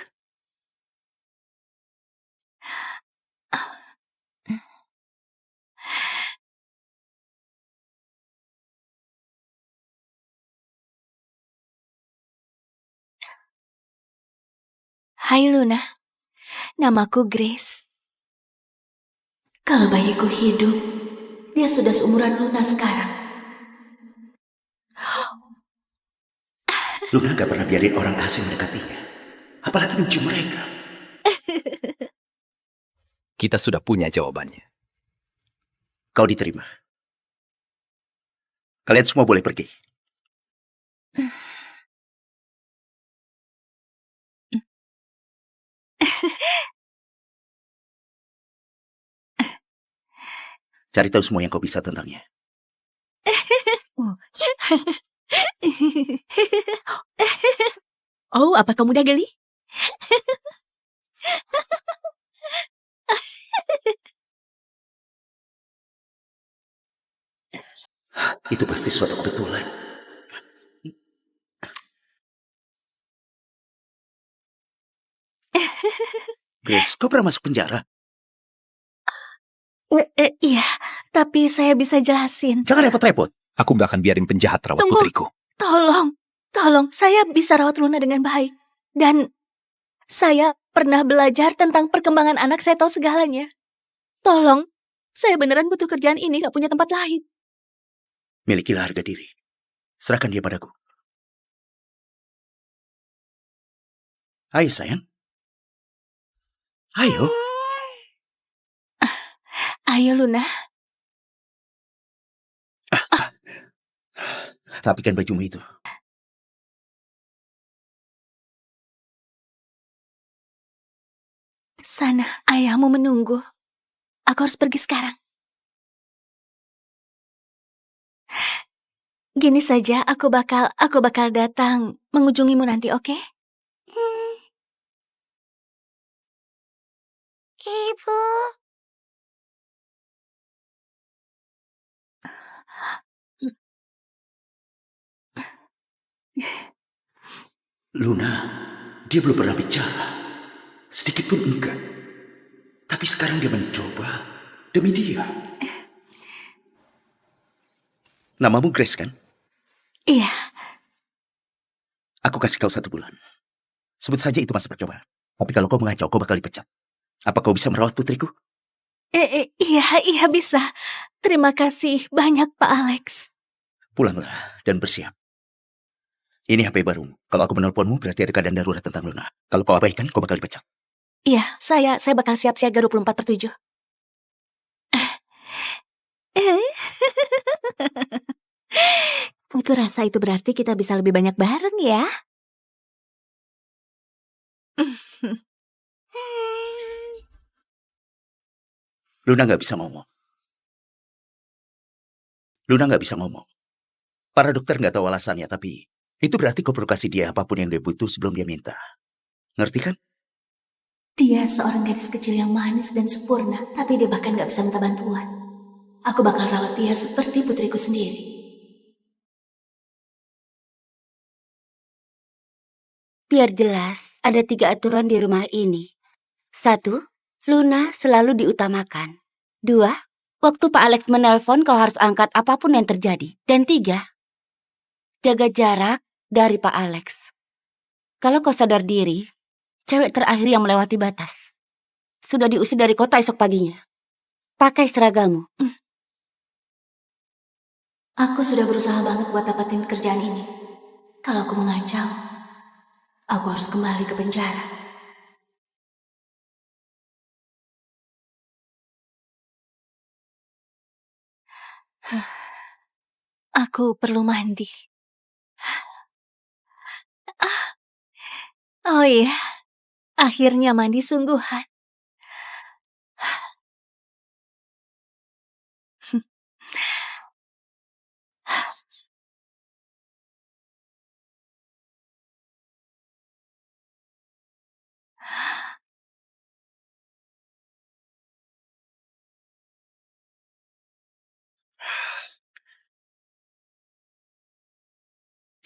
Speaker 8: Hai Luna, namaku Grace.
Speaker 12: Kalau bayiku hidup, dia sudah seumuran Luna sekarang.
Speaker 13: Luna gak pernah biarin orang asing mendekatinya. Apalagi mencium mereka. Kita sudah punya jawabannya. Kau diterima. Kalian semua boleh pergi. Cari tahu semua yang kau bisa tentangnya.
Speaker 8: Oh, apa kamu udah geli?
Speaker 13: Itu pasti suatu kebetulan. Grace, kau pernah masuk penjara?
Speaker 8: Iya, tapi saya bisa jelasin.
Speaker 13: Jangan repot-repot. Aku gak akan biarin penjahat rawat
Speaker 8: Tunggu.
Speaker 13: putriku.
Speaker 8: Tolong, saya bisa rawat Luna dengan baik. Dan saya pernah belajar tentang perkembangan anak, saya tahu segalanya.
Speaker 2: Tolong, saya beneran butuh kerjaan ini, gak punya tempat lain.
Speaker 14: Milikilah harga diri. Serahkan dia padaku. Ayo sayang. Ayo.
Speaker 2: Ayo Luna.
Speaker 14: Rapikan bajumu itu.
Speaker 2: Sana, ayahmu menunggu. Aku harus pergi sekarang. Gini saja, aku bakal datang mengunjungimu nanti, oke?
Speaker 17: Ibu.
Speaker 14: Luna, dia belum pernah bicara. Sedikit pun enggak. Tapi sekarang dia mencoba demi dia. Namamu Grace, kan?
Speaker 2: Iya.
Speaker 14: Aku kasih kau 1 bulan. Sebut saja itu masa percobaan. Tapi kalau kau mengacau, kau bakal dipecat. Apa kau bisa merawat putriku?
Speaker 2: Iya bisa. Terima kasih banyak Pak Alex.
Speaker 14: Pulanglah dan bersiap. Ini HP barumu. Kalau aku menelponmu berarti ada keadaan darurat tentang Luna. Kalau kau abaikan, kau bakal dipecat.
Speaker 2: Iya, saya bakal siap siaga 24/7. Aku rasa itu berarti kita bisa lebih banyak bareng ya.
Speaker 14: Luna nggak bisa ngomong. Para dokter nggak tahu alasannya, tapi itu berarti kau perlu kasih dia apapun yang dia butuh sebelum dia minta. Ngerti kan?
Speaker 12: Dia seorang gadis kecil yang manis dan sempurna, tapi dia bahkan gak bisa minta bantuan. Aku bakal rawat dia seperti putriku sendiri.
Speaker 24: Biar jelas, ada 3 aturan di rumah ini. 1, Luna selalu diutamakan. 2, waktu Pak Alex menelpon kau harus angkat apapun yang terjadi. Dan 3, jaga jarak dari Pak Alex. Kalau kau sadar diri, cewek terakhir yang melewati batas. Sudah diusir dari kota esok paginya. Pakai seragammu.
Speaker 12: Aku sudah berusaha banget buat dapatin kerjaan ini. Kalau aku mengacau, aku harus kembali ke penjara.
Speaker 2: Aku perlu mandi. Oh iya, akhirnya mandi sungguhan.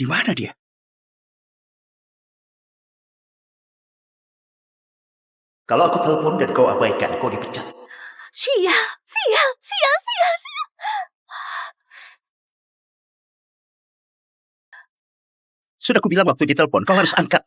Speaker 14: Di mana dia? Kalau aku telepon dan kau abaikan, kau dipecat.
Speaker 2: Sial.
Speaker 14: Sudah kubilang waktu ditelepon, kau harus angkat.